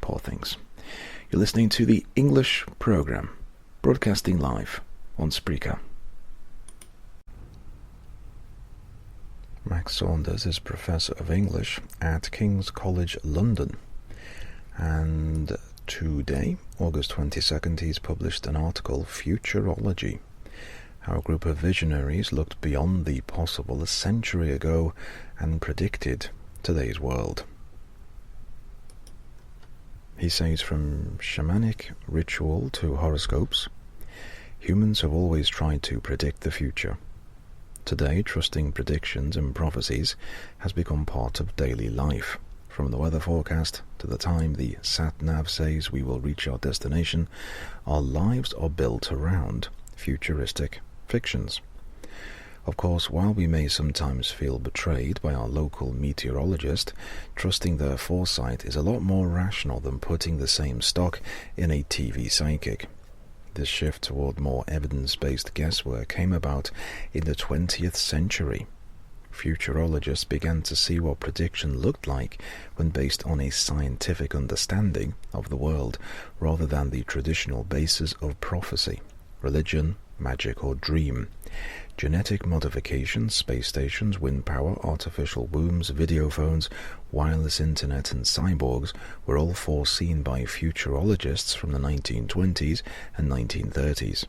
Poor things. You're listening to the English program, broadcasting live on Spreaker. Max Saunders is Professor of English at King's College London, and today, August 22nd, he's published an article, Futurology, how a group of visionaries looked beyond the possible a century ago and predicted today's world. He says, from shamanic ritual to horoscopes, humans have always tried to predict the future. Today, trusting predictions and prophecies has become part of daily life. From the weather forecast to the time the sat-nav says we will reach our destination, our lives are built around futuristic fictions. Of course, while we may sometimes feel betrayed by our local meteorologist, trusting their foresight is a lot more rational than putting the same stock in a TV psychic. This shift toward more evidence-based guesswork came about in the 20th century. Futurologists began to see what prediction looked like when based on a scientific understanding of the world, rather than the traditional basis of prophecy, religion, magic, or dream. Genetic modifications, space stations, wind power, artificial wombs, video phones, wireless internet, and cyborgs were all foreseen by futurologists from the 1920s and 1930s.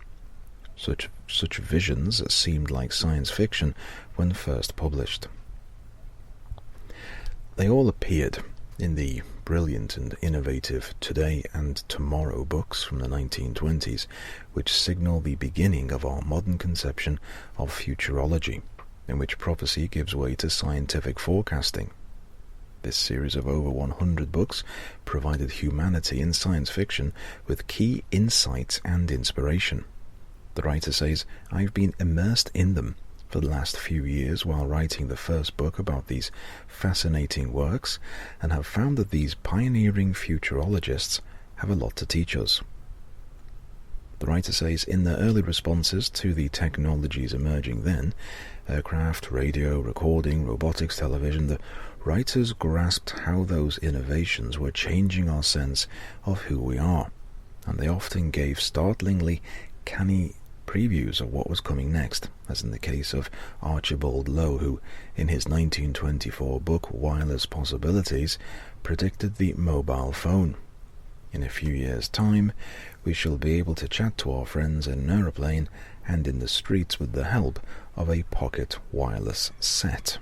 Such visions seemed like science fiction when first published. They all appeared in the brilliant and innovative Today and Tomorrow books from the 1920s, which signal the beginning of our modern conception of futurology. in which prophecy gives way to scientific forecasting. This series of over 100 books provided humanity in science fiction with key insights and inspiration. The writer says, "I've been immersed in them for the last few years while writing the first book about these fascinating works, and have found that these pioneering futurologists have a lot to teach us." The writer says, in their early responses to the technologies emerging then, aircraft, radio, recording, robotics, television, the writers grasped how those innovations were changing our sense of who we are, and they often gave startlingly canny previews of what was coming next, as in the case of Archibald Lowe, who, in his 1924 book Wireless Possibilities, predicted the mobile phone. In a few years' time, we shall be able to chat to our friends in an aeroplane and in the streets with the help of a pocket wireless set.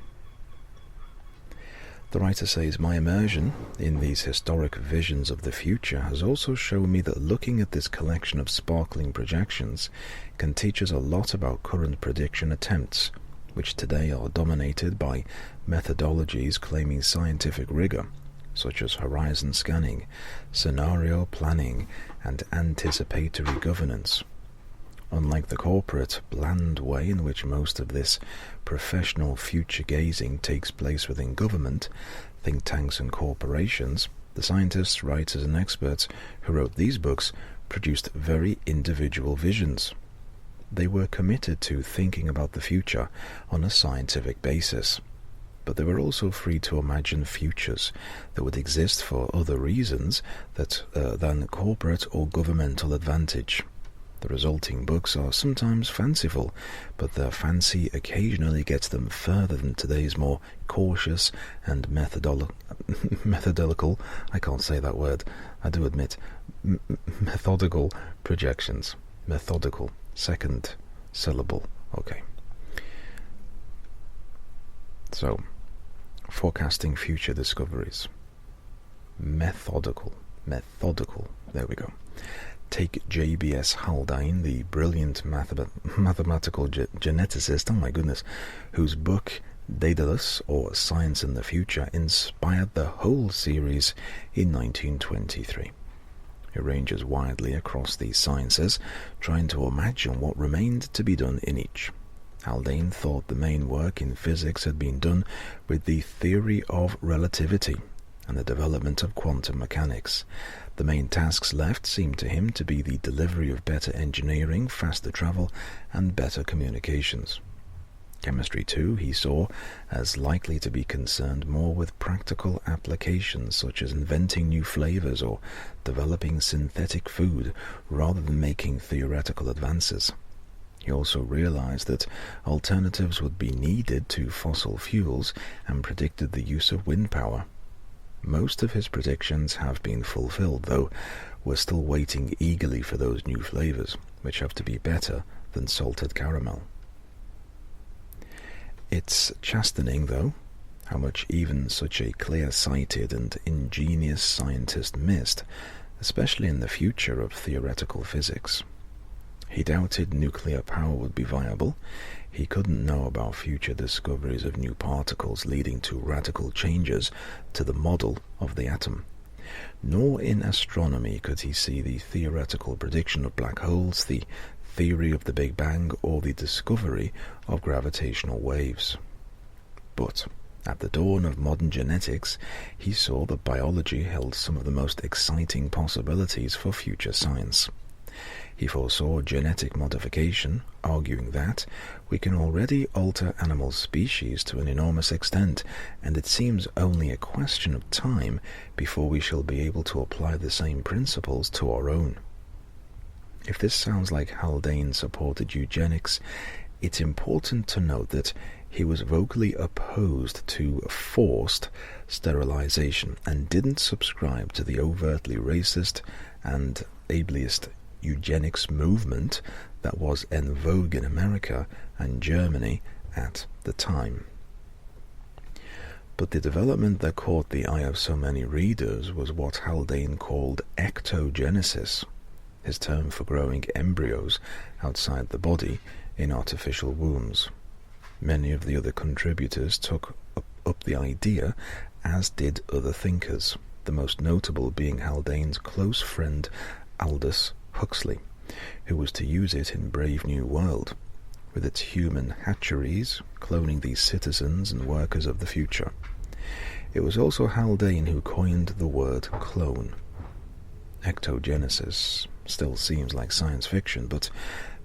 The writer says, "My immersion in these historic visions of the future has also shown me that looking at this collection of sparkling projections can teach us a lot about current prediction attempts, which today are dominated by methodologies claiming scientific rigor, such as horizon scanning, scenario planning, and anticipatory governance. Unlike the corporate, bland way in which most of this professional future-gazing takes place within government, think tanks and corporations, the scientists, writers and experts who wrote these books produced very individual visions. They were committed to thinking about the future on a scientific basis, but they were also free to imagine futures that would exist for other reasons than corporate or governmental advantage. The resulting books are sometimes fanciful, but their fancy occasionally gets them further than today's more cautious and methodical, I can't say that word, I do admit, methodical projections. Methodical, second syllable, okay. So, forecasting future discoveries. Methodical, there we go. Take J.B.S. Haldane, the brilliant mathematical geneticist, oh my goodness, whose book Daedalus, or Science in the Future, inspired the whole series in 1923. He ranges widely across these sciences, trying to imagine what remained to be done in each. Haldane thought the main work in physics had been done with the theory of relativity and the development of quantum mechanics. The main tasks left seemed to him to be the delivery of better engineering, faster travel, and better communications. Chemistry, too, he saw as likely to be concerned more with practical applications such as inventing new flavors or developing synthetic food rather than making theoretical advances. He also realized that alternatives would be needed to fossil fuels and predicted the use of wind power. Most of his predictions have been fulfilled, though we're still waiting eagerly for those new flavors, which have to be better than salted caramel. It's chastening, though, how much even such a clear-sighted and ingenious scientist missed, especially in the future of theoretical physics. He doubted nuclear power would be viable. He couldn't know about future discoveries of new particles leading to radical changes to the model of the atom. Nor in astronomy could he see the theoretical prediction of black holes, the theory of the Big Bang, or the discovery of gravitational waves. But at the dawn of modern genetics, he saw that biology held some of the most exciting possibilities for future science. He foresaw genetic modification, arguing that we can already alter animal species to an enormous extent, and it seems only a question of time before we shall be able to apply the same principles to our own. If this sounds like Haldane supported eugenics, it's important to note that he was vocally opposed to forced sterilization and didn't subscribe to the overtly racist and ableist eugenics movement that was en vogue in America and Germany at the time. But the development that caught the eye of so many readers was what Haldane called ectogenesis, his term for growing embryos outside the body in artificial wombs. Many of the other contributors took up the idea, as did other thinkers, the most notable being Haldane's close friend Aldous Huxley, who was to use it in Brave New World, with its human hatcheries, cloning these citizens and workers of the future. It was also Haldane who coined the word clone. Ectogenesis still seems like science fiction, but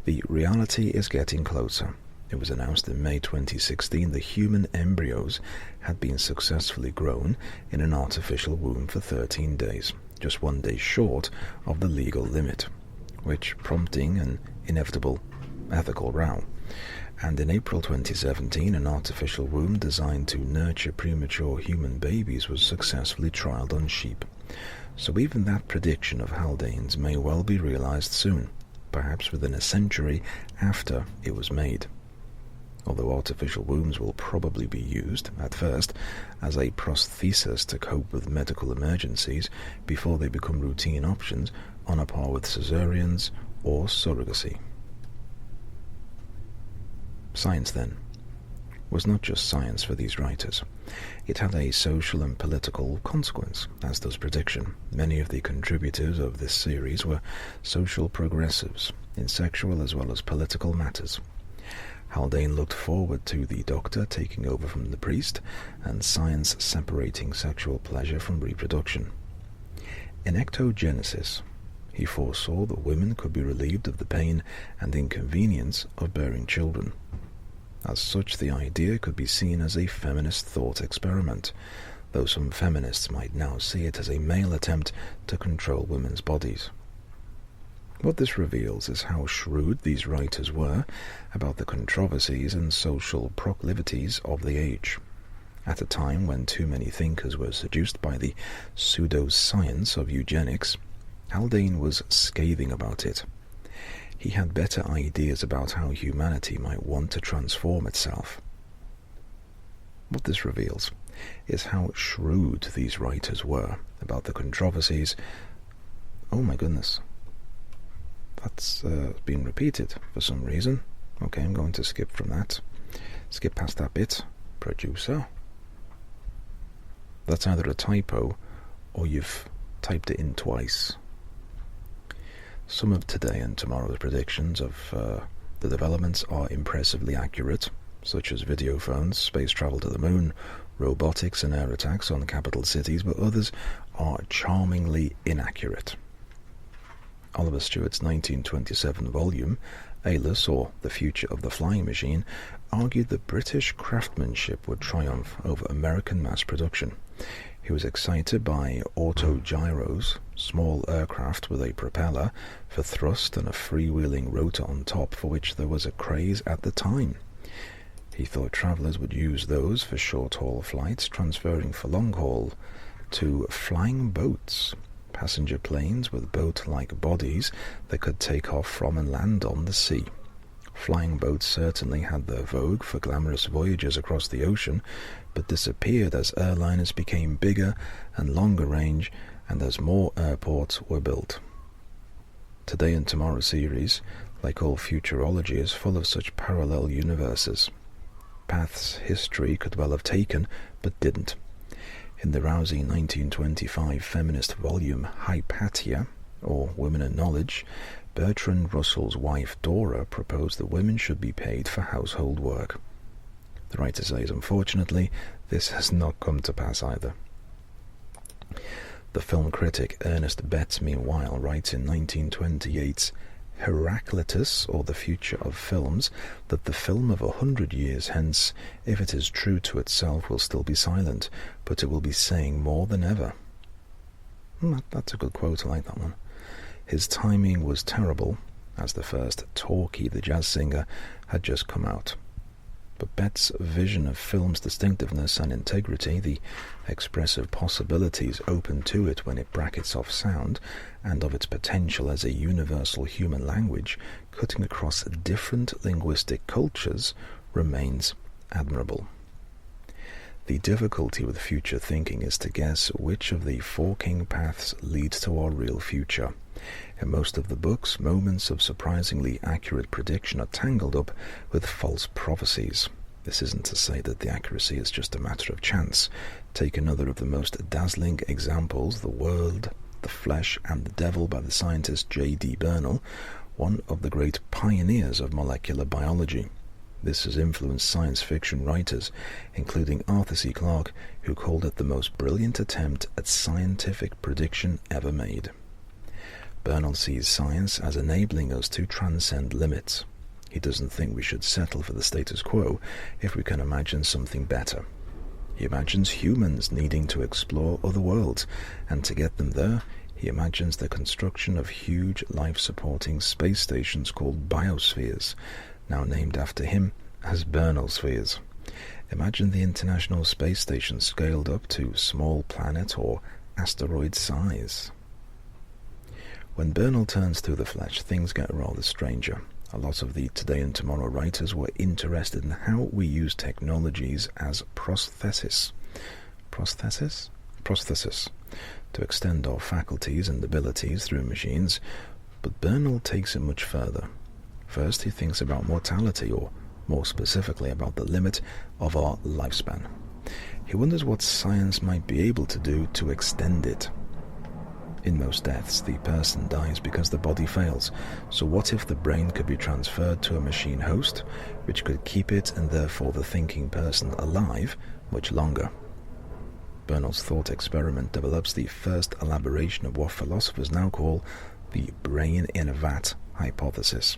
the reality is getting closer. It was announced in May 2016 the human embryos had been successfully grown in an artificial womb for 13 days, just 1 day short of the legal limit, which prompting an inevitable ethical row. And in April 2017, an artificial womb designed to nurture premature human babies was successfully trialled on sheep. So even that prediction of Haldane's may well be realized soon, perhaps within a century after it was made. Although artificial wombs will probably be used, at first, as a prosthesis to cope with medical emergencies before they become routine options on a par with cesareans or surrogacy. Science, then, was not just science for these writers. It had a social and political consequence, as does prediction. Many of the contributors of this series were social progressives in sexual as well as political matters. Haldane looked forward to the doctor taking over from the priest, and science separating sexual pleasure from reproduction. In Ectogenesis, he foresaw that women could be relieved of the pain and inconvenience of bearing children. As such, the idea could be seen as a feminist thought experiment, though some feminists might now see it as a male attempt to control women's bodies. What this reveals is how shrewd these writers were about the controversies and social proclivities of the age. At a time when too many thinkers were seduced by the pseudo-science of eugenics, Haldane was scathing about it. He had better ideas about how humanity might want to transform itself. What this reveals is how shrewd these writers were about the controversies. Oh my goodness. That's been repeated for some reason. Okay, I'm going to skip from that. Skip past that bit. Producer. That's either a typo or you've typed it in twice. Some of today and tomorrow's predictions of the developments are impressively accurate, such as video phones, space travel to the moon, robotics and air attacks on capital cities, but others are charmingly inaccurate. Oliver Stewart's 1927 volume, Ailus, or The Future of the Flying Machine, argued that British craftsmanship would triumph over American mass production. He was excited by autogyros, small aircraft with a propeller for thrust and a freewheeling rotor on top, for which there was a craze at the time. He thought travellers would use those for short-haul flights, transferring for long-haul to flying boats, passenger planes with boat-like bodies that could take off from and land on the sea. Flying boats certainly had their vogue for glamorous voyages across the ocean, but disappeared as airliners became bigger and longer range and as more airports were built. Today and Tomorrow series, like all futurology, is full of such parallel universes. Paths history could well have taken, but didn't. In the rousing 1925 feminist volume Hypatia, or Women and Knowledge, Bertrand Russell's wife Dora proposed that women should be paid for household work. The writer says, unfortunately, this has not come to pass either. The film critic Ernest Betts, meanwhile, writes in 1928's Heraclitus, or The Future of Films, that the film of 100 years hence, if it is true to itself, will still be silent, but it will be saying more than ever. That's a good quote, I like that one. His timing was terrible, as the first Talkie the Jazz Singer had just come out. But Betts' vision of film's distinctiveness and integrity, the expressive possibilities open to it when it brackets off sound, and of its potential as a universal human language cutting across different linguistic cultures, remains admirable. The difficulty with future thinking is to guess which of the forking paths leads to our real future. In most of the books, moments of surprisingly accurate prediction are tangled up with false prophecies. This isn't to say that the accuracy is just a matter of chance. Take another of the most dazzling examples, The World, the Flesh, and the Devil by the scientist J.D. Bernal, one of the great pioneers of molecular biology. This has influenced science fiction writers, including Arthur C. Clarke, who called it the most brilliant attempt at scientific prediction ever made. Bernal sees science as enabling us to transcend limits. He doesn't think we should settle for the status quo if we can imagine something better. He imagines humans needing to explore other worlds, and to get them there, he imagines the construction of huge life-supporting space stations called biospheres, now named after him as Bernal spheres. Imagine the International Space Station scaled up to small planet or asteroid size. When Bernal turns to the flesh, things get rather stranger. A lot of the Today and Tomorrow writers were interested in how we use technologies as prosthesis to extend our faculties and abilities through machines, but Bernal takes it much further. First, he thinks about mortality, or more specifically about the limit of our lifespan. He wonders what science might be able to do to extend it. In most deaths, the person dies because the body fails. So what if the brain could be transferred to a machine host, which could keep it and therefore the thinking person alive much longer? Bernal's thought experiment develops the first elaboration of what philosophers now call the brain in a vat hypothesis,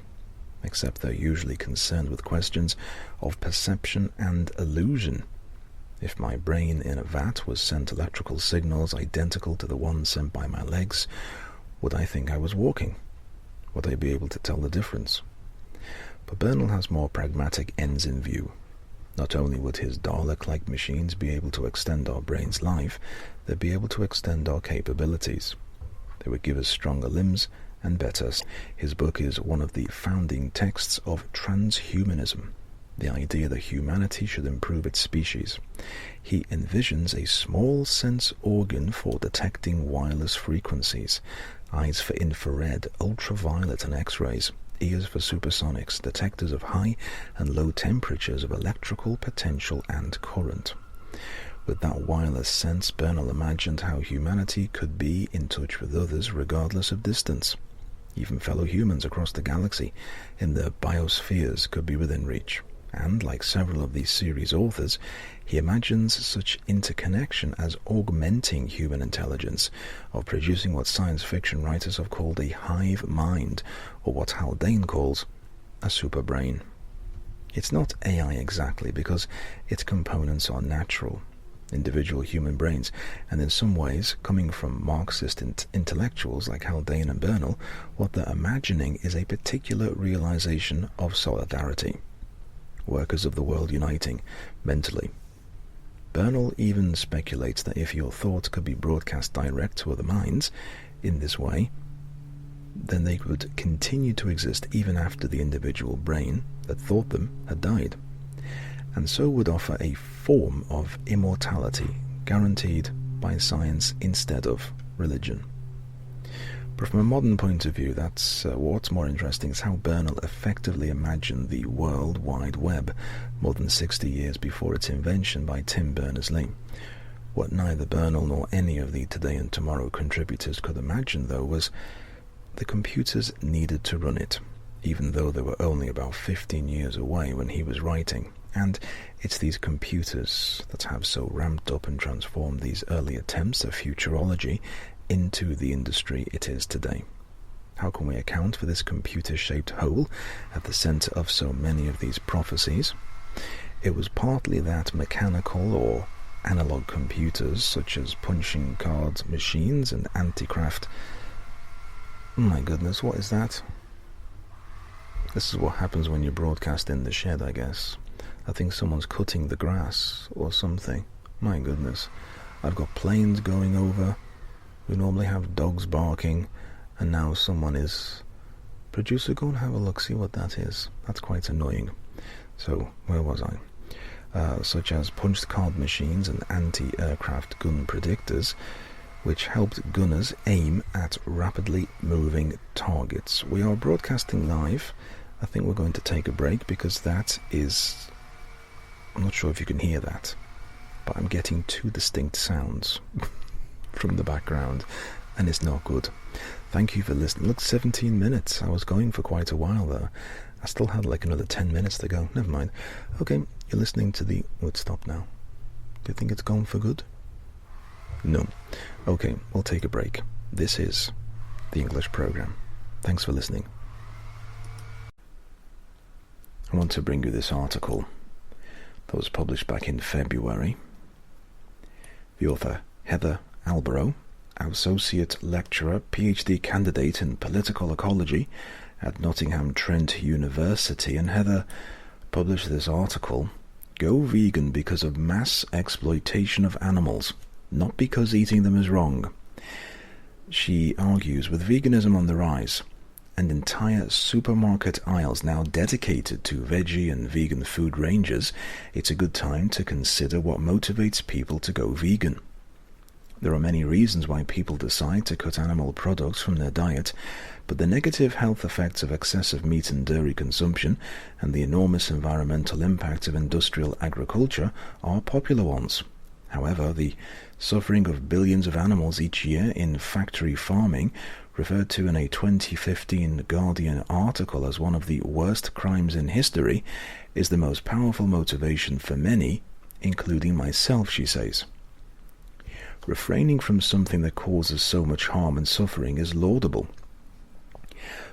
except they're usually concerned with questions of perception and illusion. If my brain in a vat was sent electrical signals identical to the ones sent by my legs, would I think I was walking? Would I be able to tell the difference? But Bernal has more pragmatic ends in view. Not only would his Dalek-like machines be able to extend our brain's life, they'd be able to extend our capabilities. They would give us stronger limbs and better. His book is one of the founding texts of transhumanism, the idea that humanity should improve its species. He envisions a small sense organ for detecting wireless frequencies, eyes for infrared, ultraviolet and X-rays, ears for supersonics, detectors of high and low temperatures of electrical potential and current. With that wireless sense, Bernal imagined how humanity could be in touch with others regardless of distance. Even fellow humans across the galaxy in their biospheres could be within reach. And, like several of these series' authors, he imagines such interconnection as augmenting human intelligence, of producing what science fiction writers have called a hive mind, or what Haldane calls a superbrain. It's not AI exactly, because its components are natural, individual human brains, and in some ways, coming from Marxist intellectuals like Haldane and Bernal, what they're imagining is a particular realization of solidarity. Workers of the world uniting mentally. Bernal even speculates that if your thoughts could be broadcast direct to other minds in this way, then they would continue to exist even after the individual brain that thought them had died, and so would offer a form of immortality guaranteed by science instead of religion. But from a modern point of view, that's what's more interesting is how Bernal effectively imagined the World Wide Web more than 60 years before its invention by Tim Berners-Lee. What neither Bernal nor any of the Today and Tomorrow contributors could imagine, though, was the computers needed to run it, even though they were only about 15 years away when he was writing. And it's these computers that have so ramped up and transformed these early attempts at futurology into the industry it is today. How can we account for this computer-shaped hole at the center of so many of these prophecies? It was partly that mechanical or analog computers, such as punching card machines and anti-craft. My goodness, what is that? This is what happens when you broadcast in the shed, I guess. I think someone's cutting the grass or something. My goodness. I've got planes going over. We normally have dogs barking, and now someone is... Producer, go and have a look, see what that is. That's quite annoying. So, where was I? Such as punched card machines and anti-aircraft gun predictors, which helped gunners aim at rapidly moving targets. We are broadcasting live. I think we're going to take a break because that is I'm not sure if you can hear that, but I'm getting two distinct sounds from the background, and it's not good. Thank you for listening. Look, 17 minutes. I was going for quite a while there. I still had like another 10 minutes to go. Never mind. Okay, you're listening to the... Oh, it's stopped now. Do you think it's gone for good? No. Okay, we'll take a break. This is the English program. Thanks for listening. I want to bring you this article that was published back in February. The author, Heather Alborough, Associate Lecturer, PhD candidate in Political Ecology at Nottingham Trent University, and Heather published this article, Go Vegan Because of Mass Exploitation of Animals, Not Because Eating Them is Wrong. She argues, with veganism on the rise, and entire supermarket aisles now dedicated to veggie and vegan food ranges, it's a good time to consider what motivates people to go vegan. There are many reasons why people decide to cut animal products from their diet, but the negative health effects of excessive meat and dairy consumption and the enormous environmental impact of industrial agriculture are popular ones. However, the suffering of billions of animals each year in factory farming, referred to in a 2015 Guardian article as one of the worst crimes in history, is the most powerful motivation for many, including myself, she says. Refraining from something that causes so much harm and suffering is laudable.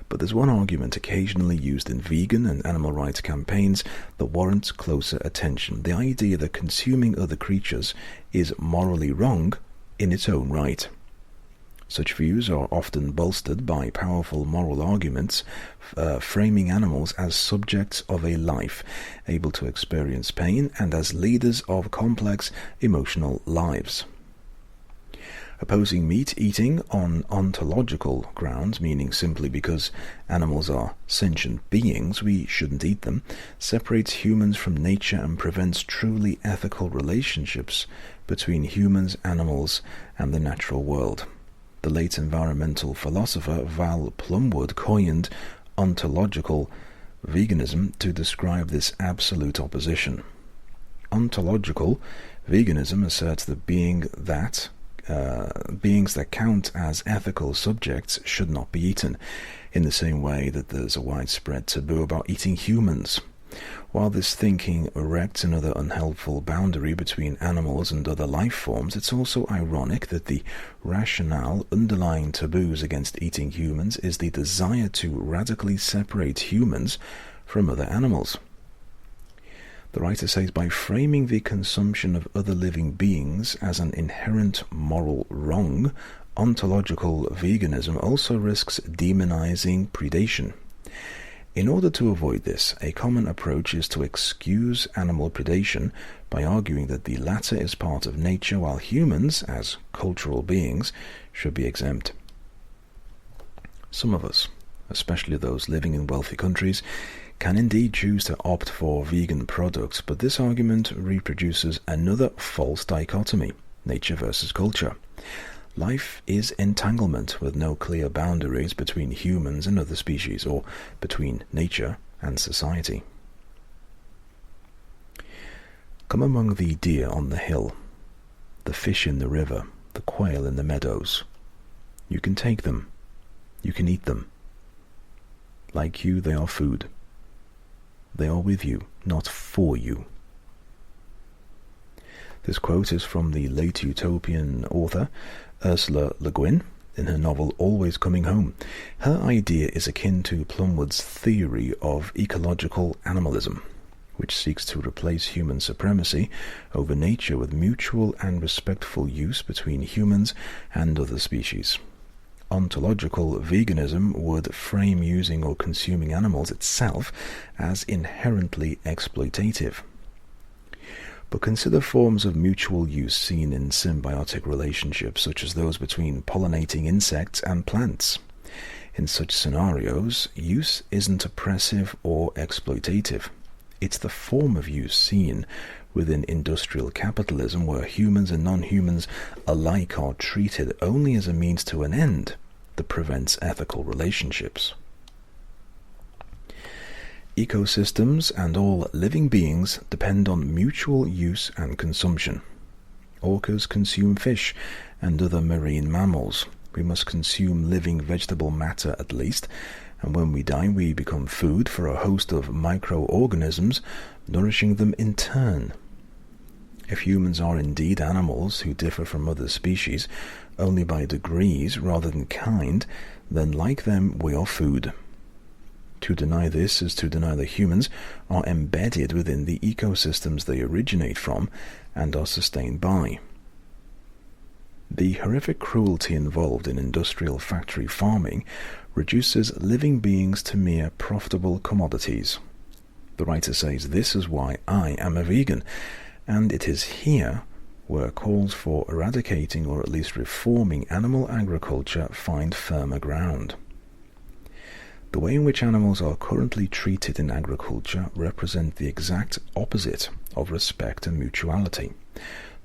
But there's one argument occasionally used in vegan and animal rights campaigns that warrants closer attention: the idea that consuming other creatures is morally wrong in its own right. Such views are often bolstered by powerful moral arguments, framing animals as subjects of a life, able to experience pain, and as leaders of complex emotional lives. Opposing meat eating on ontological grounds, meaning simply because animals are sentient beings, we shouldn't eat them, separates humans from nature and prevents truly ethical relationships between humans, animals, and the natural world. The late environmental philosopher Val Plumwood coined ontological veganism to describe this absolute opposition. Ontological veganism asserts that beings that count as ethical subjects should not be eaten, in the same way that there's a widespread taboo about eating humans. While this thinking erects another unhelpful boundary between animals and other life forms, it's also ironic that the rationale underlying taboos against eating humans is the desire to radically separate humans from other animals. The writer says, by framing the consumption of other living beings as an inherent moral wrong, ontological veganism also risks demonizing predation. In order to avoid this, a common approach is to excuse animal predation by arguing that the latter is part of nature, while humans, as cultural beings, should be exempt. Some of us, especially those living in wealthy countries, can indeed choose to opt for vegan products, but this argument reproduces another false dichotomy: nature versus culture. Life is entanglement with no clear boundaries between humans and other species, or between nature and society. Come among the deer on the hill, the fish in the river, the quail in the meadows. You can take them. You can eat them. Like you, they are food. They are with you, not for you. This quote is from the late utopian author Ursula Le Guin in her novel Always Coming Home. Her idea is akin to Plumwood's theory of ecological animalism, which seeks to replace human supremacy over nature with mutual and respectful use between humans and other species. Ontological veganism would frame using or consuming animals itself as inherently exploitative. But consider forms of mutual use seen in symbiotic relationships, such as those between pollinating insects and plants. In such scenarios, use isn't oppressive or exploitative. It's the form of use seen within industrial capitalism, where humans and non-humans alike are treated only as a means to an end that prevents ethical relationships. Ecosystems and all living beings depend on mutual use and consumption. Orcas consume fish and other marine mammals. We must consume living vegetable matter at least, and when we die we become food for a host of microorganisms, nourishing them in turn. If humans are indeed animals who differ from other species only by degrees rather than kind, then like them we are food. To deny this is to deny that humans are embedded within the ecosystems they originate from and are sustained by. The horrific cruelty involved in industrial factory farming reduces living beings to mere profitable commodities. The writer says this is why I am a vegan, and it is here where calls for eradicating or at least reforming animal agriculture find firmer ground. The way in which animals are currently treated in agriculture represent the exact opposite of respect and mutuality.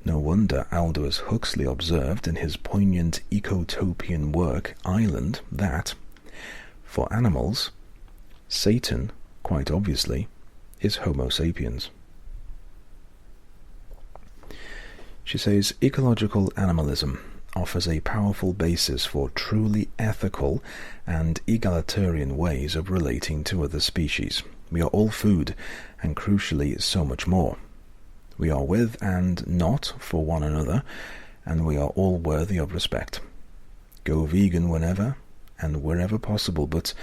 No wonder Aldous Huxley observed in his poignant ecotopian work Island that, for animals, Satan, quite obviously, is Homo sapiens. She says, ecological animalism offers a powerful basis for truly ethical and egalitarian ways of relating to other species. We are all food, and crucially so much more. We are with and not for one another, and we are all worthy of respect. Go vegan whenever and wherever possible, but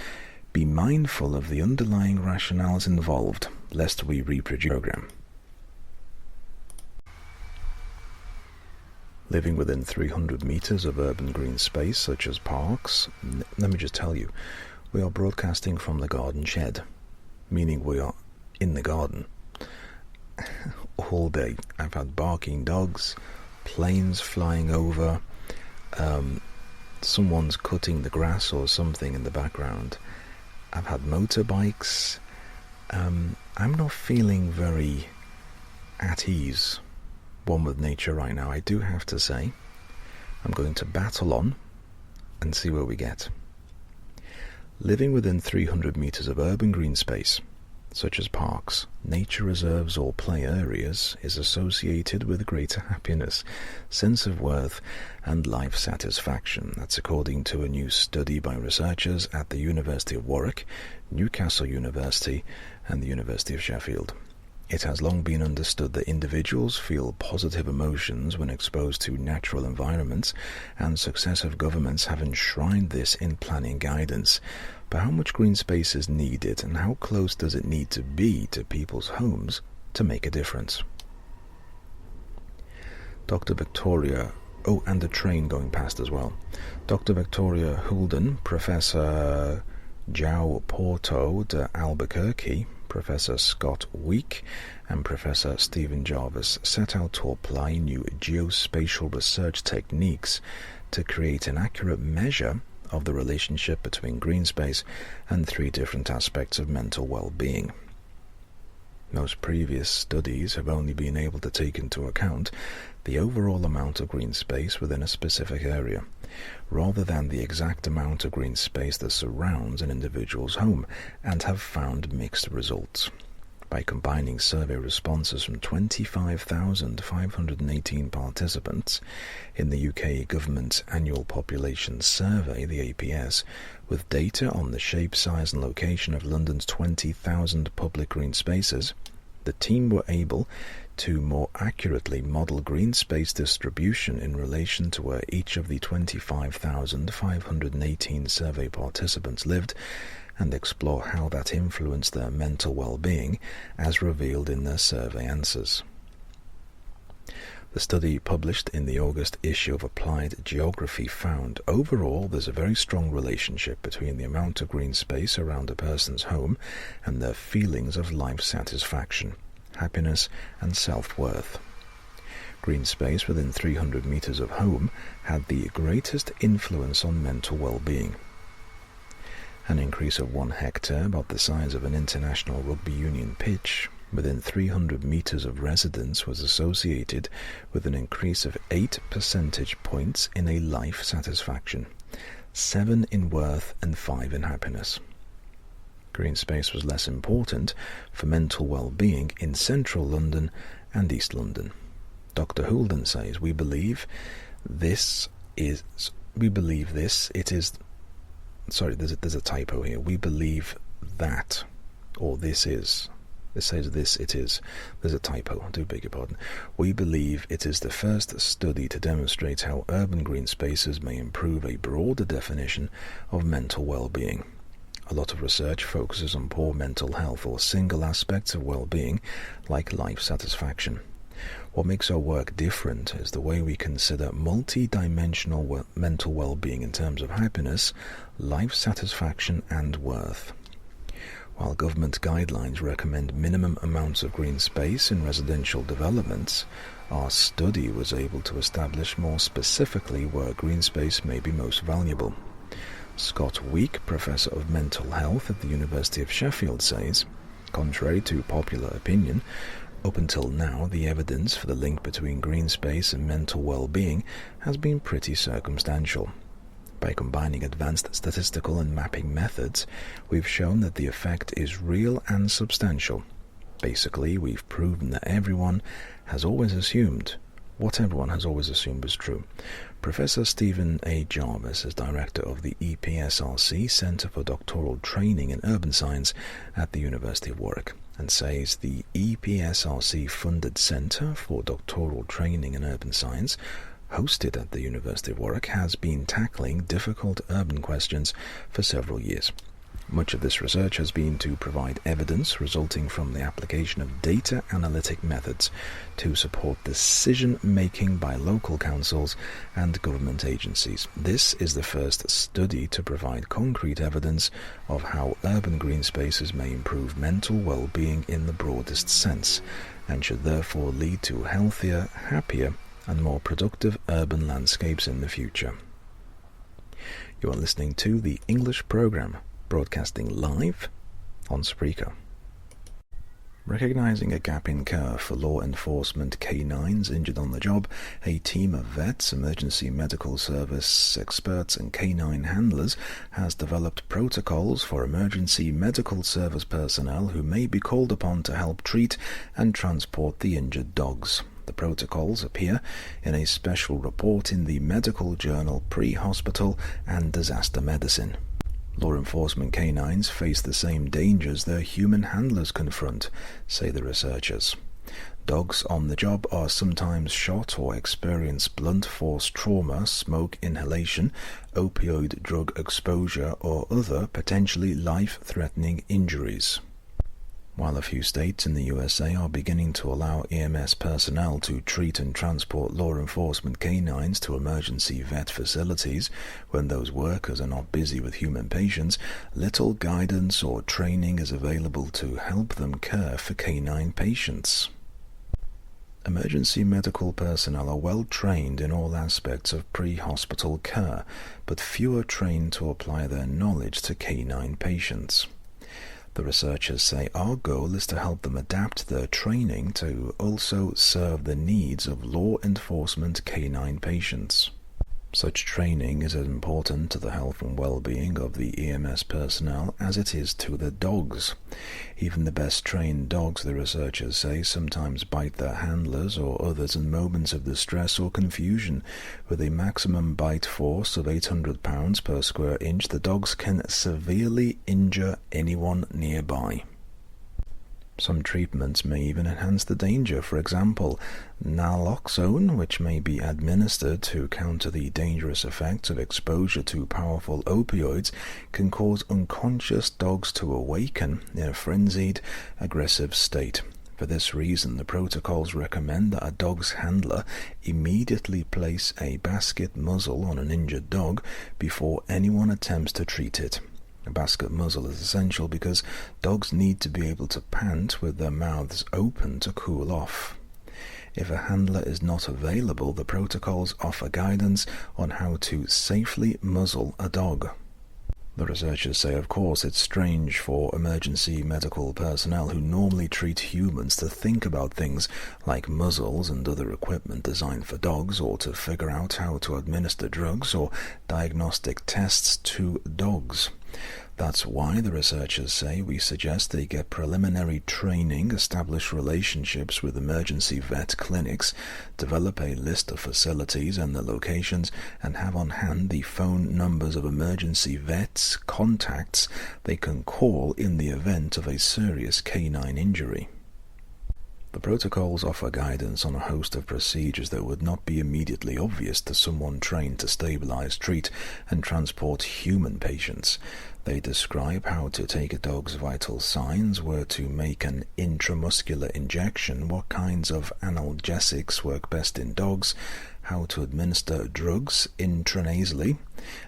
be mindful of the underlying rationales involved, lest we reproduce the program. Living within 300 meters of urban green space, such as parks, let me just tell you, we are broadcasting from the garden shed, meaning we are in the garden. All day. I've had barking dogs, planes flying over, someone's cutting the grass or something in the background. I've had motorbikes. I'm not feeling very at ease, one with nature right now, I do have to say. I'm going to battle on and see where we get. Living within 300 meters of urban green space, such as parks, nature reserves or play areas, is associated with greater happiness, sense of worth and life satisfaction. That's according to a new study by researchers at the University of Warwick, Newcastle University and the University of Sheffield. It has long been understood that individuals feel positive emotions when exposed to natural environments, and successive governments have enshrined this in planning guidance. But how much green space is needed, and how close does it need to be to people's homes to make a difference? Dr. Victoria, and a train going past as well. Dr. Victoria Hulden, Professor João Porto de Albuquerque, Professor Scott Week and Professor Stephen Jarvis set out to apply new geospatial research techniques to create an accurate measure of the relationship between green space and three different aspects of mental well-being. Most previous studies have only been able to take into account the overall amount of green space within a specific area, rather than the exact amount of green space that surrounds an individual's home, and have found mixed results. By combining survey responses from 25,518 participants in the UK Government Annual Population Survey, the APS, with data on the shape, size and location of London's 20,000 public green spaces, the team were able to more accurately model green space distribution in relation to where each of the 25,518 survey participants lived, and explore how that influenced their mental well-being as revealed in their survey answers. The study published in the August issue of Applied Geography found overall there's a very strong relationship between the amount of green space around a person's home and their feelings of life satisfaction, happiness and self-worth. Green space within 300 meters of home had the greatest influence on mental well-being. An increase of 1 hectare, about the size of an international rugby union pitch, within 300 meters of residence was associated with an increase of 8 percentage points in a life satisfaction, 7 in worth and 5 in happiness. Green space was less important for mental well-being in central London and East London. Dr. Houlden says, we believe there's a typo here. We believe that, or this is. It says this, it is. There's a typo, I do beg your pardon. We believe it is the first study to demonstrate how urban green spaces may improve a broader definition of mental well-being. A lot of research focuses on poor mental health or single aspects of well-being, like life satisfaction. What makes our work different is the way we consider multi-dimensional mental well-being in terms of happiness, life satisfaction, and worth. While government guidelines recommend minimum amounts of green space in residential developments, our study was able to establish more specifically where green space may be most valuable. Scott Week, Professor of Mental Health at the University of Sheffield, says, contrary to popular opinion, up until now the evidence for the link between green space and mental well-being has been pretty circumstantial. By combining advanced statistical and mapping methods, we've shown that the effect is real and substantial. Basically, we've proven that what everyone has always assumed is true. Professor Stephen A. Jarvis is director of the EPSRC Centre for Doctoral Training in Urban Science at the University of Warwick, and says the EPSRC-funded Centre for Doctoral Training in Urban Science, hosted at the University of Warwick, has been tackling difficult urban questions for several years. Much of this research has been to provide evidence resulting from the application of data analytic methods to support decision-making by local councils and government agencies. This is the first study to provide concrete evidence of how urban green spaces may improve mental well-being in the broadest sense, and should therefore lead to healthier, happier, and more productive urban landscapes in the future. You are listening to the English Programme, broadcasting live on Spreaker. Recognising a gap in care for law enforcement canines injured on the job, a team of vets, emergency medical service experts and canine handlers has developed protocols for emergency medical service personnel who may be called upon to help treat and transport the injured dogs. The protocols appear in a special report in the medical journal Pre-Hospital and Disaster Medicine. Law enforcement canines face the same dangers their human handlers confront, say the researchers. Dogs on the job are sometimes shot or experience blunt force trauma, smoke inhalation, opioid drug exposure, or other potentially life-threatening injuries. While a few states in the USA are beginning to allow EMS personnel to treat and transport law enforcement canines to emergency vet facilities when those workers are not busy with human patients, little guidance or training is available to help them care for canine patients. Emergency medical personnel are well trained in all aspects of pre-hospital care, but few are trained to apply their knowledge to canine patients. The researchers say our goal is to help them adapt their training to also serve the needs of law enforcement canine patients. Such training is as important to the health and well-being of the EMS personnel as it is to the dogs. Even the best trained dogs, the researchers say, sometimes bite their handlers or others in moments of distress or confusion. With a maximum bite force of 800 pounds per square inch, the dogs can severely injure anyone nearby. Some treatments may even enhance the danger. For example, naloxone, which may be administered to counter the dangerous effects of exposure to powerful opioids, can cause unconscious dogs to awaken in a frenzied, aggressive state. For this reason, the protocols recommend that a dog's handler immediately place a basket muzzle on an injured dog before anyone attempts to treat it. A basket muzzle is essential because dogs need to be able to pant with their mouths open to cool off. If a handler is not available, the protocols offer guidance on how to safely muzzle a dog. The researchers say, of course, it's strange for emergency medical personnel who normally treat humans to think about things like muzzles and other equipment designed for dogs, or to figure out how to administer drugs or diagnostic tests to dogs. That's why, the researchers say, we suggest they get preliminary training, establish relationships with emergency vet clinics, develop a list of facilities and their locations, and have on hand the phone numbers of emergency vets contacts they can call in the event of a serious canine injury. The protocols offer guidance on a host of procedures that would not be immediately obvious to someone trained to stabilize, treat, and transport human patients. They describe how to take a dog's vital signs, where to make an intramuscular injection, what kinds of analgesics work best in dogs, how to administer drugs intranasally,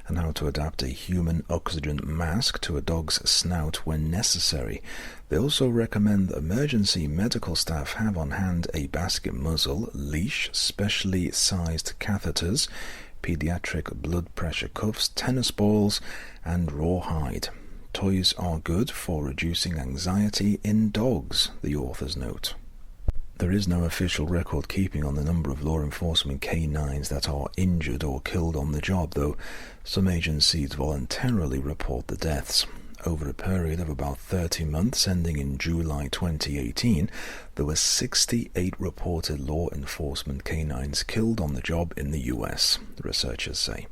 and how to adapt a human oxygen mask to a dog's snout when necessary. They also recommend that emergency medical staff have on hand a basket muzzle, leash, specially sized catheters, pediatric blood pressure cuffs, tennis balls, and rawhide. Toys are good for reducing anxiety in dogs, the authors note. There is no official record keeping on the number of law enforcement canines that are injured or killed on the job, though some agencies voluntarily report the deaths. Over a period of about 30 months ending in July 2018, there were 68 reported law enforcement canines killed on the job in the US, the researchers say.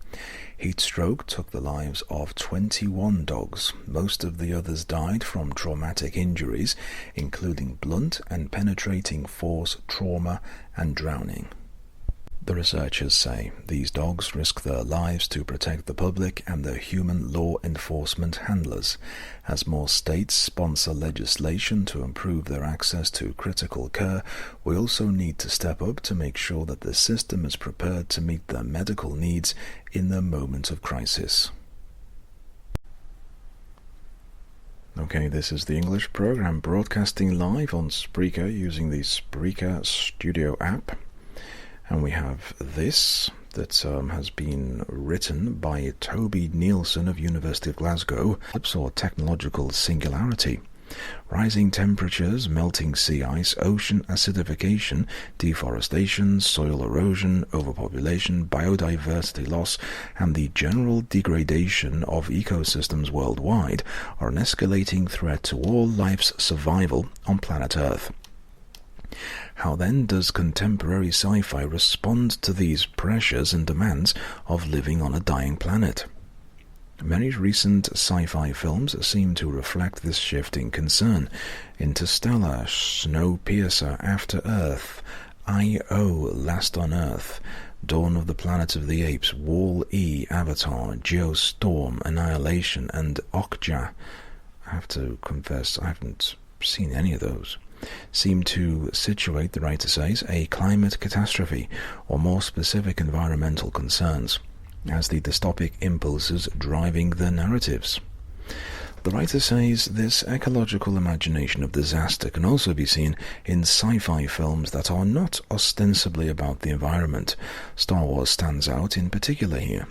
Heat stroke took the lives of 21 dogs. Most of the others died from traumatic injuries, including blunt and penetrating force trauma and drowning. The researchers say these dogs risk their lives to protect the public and their human law enforcement handlers. As more states sponsor legislation to improve their access to critical care, we also need to step up to make sure that the system is prepared to meet their medical needs in their moment of crisis. Okay, this is the English program broadcasting live on Spreaker using the Spreaker Studio app. And we have this that has been written by Toby Nielsen of University of Glasgow, or technological singularity. Rising temperatures, melting sea ice, ocean acidification, deforestation, soil erosion, overpopulation, biodiversity loss, and the general degradation of ecosystems worldwide are an escalating threat to all life's survival on planet Earth. How then does contemporary sci-fi respond to these pressures and demands of living on a dying planet? Many recent sci-fi films seem to reflect this shifting concern. Interstellar, Snowpiercer, After Earth, I.O., Last on Earth, Dawn of the Planet of the Apes, Wall-E, Avatar, Geostorm, Annihilation, and Okja. I have to confess, I haven't seen any of those. Seem to situate, the writer says, a climate catastrophe, or more specific environmental concerns, as the dystopic impulses driving their narratives. The writer says this ecological imagination of disaster can also be seen in sci-fi films that are not ostensibly about the environment. Star Wars stands out in particular here.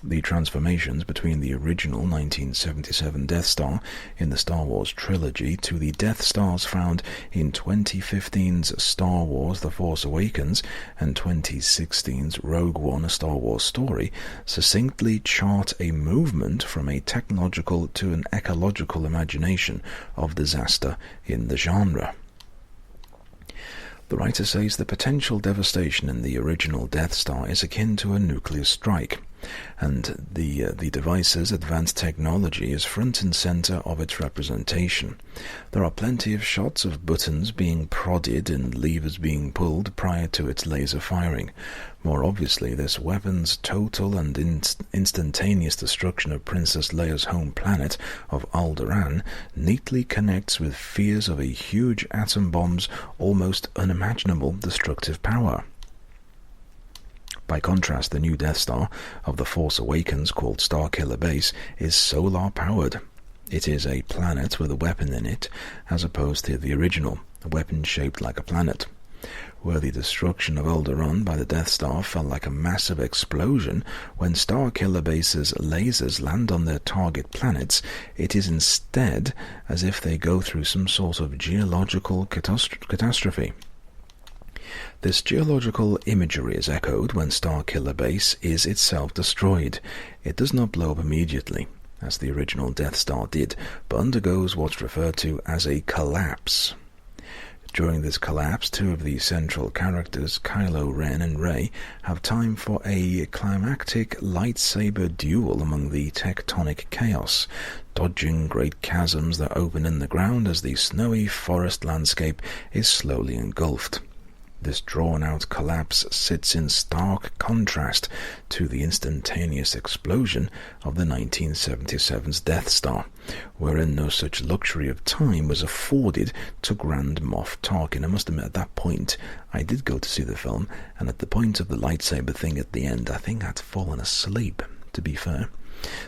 The transformations between the original 1977 Death Star in the Star Wars trilogy to the Death Stars found in 2015's Star Wars The Force Awakens and 2016's Rogue One: A Star Wars Story succinctly chart a movement from a technological to an ecological imagination of disaster in the genre. The writer says the potential devastation in the original Death Star is akin to a nuclear strike, and the device's advanced technology is front and center of its representation. There are plenty of shots of buttons being prodded and levers being pulled prior to its laser firing. More obviously, this weapon's total and instantaneous destruction of Princess Leia's home planet of Alderaan neatly connects with fears of a huge atom bomb's almost unimaginable destructive power. By contrast, the new Death Star of The Force Awakens, called Starkiller Base, is solar-powered. It is a planet with a weapon in it, as opposed to the original, a weapon shaped like a planet. Where the destruction of Alderaan by the Death Star felt like a massive explosion, when Starkiller Base's lasers land on their target planets, it is instead as if they go through some sort of geological catastrophe. This geological imagery is echoed when Starkiller Base is itself destroyed. It does not blow up immediately, as the original Death Star did, but undergoes what's referred to as a collapse. During this collapse, two of the central characters, Kylo Ren and Rey, have time for a climactic lightsaber duel among the tectonic chaos, dodging great chasms that open in the ground as the snowy forest landscape is slowly engulfed. This drawn-out collapse sits in stark contrast to the instantaneous explosion of the 1977's Death Star, wherein no such luxury of time was afforded to Grand Moff Tarkin. I must admit, at that point, I did go to see the film, and at the point of the lightsaber thing at the end, I think I'd fallen asleep, to be fair.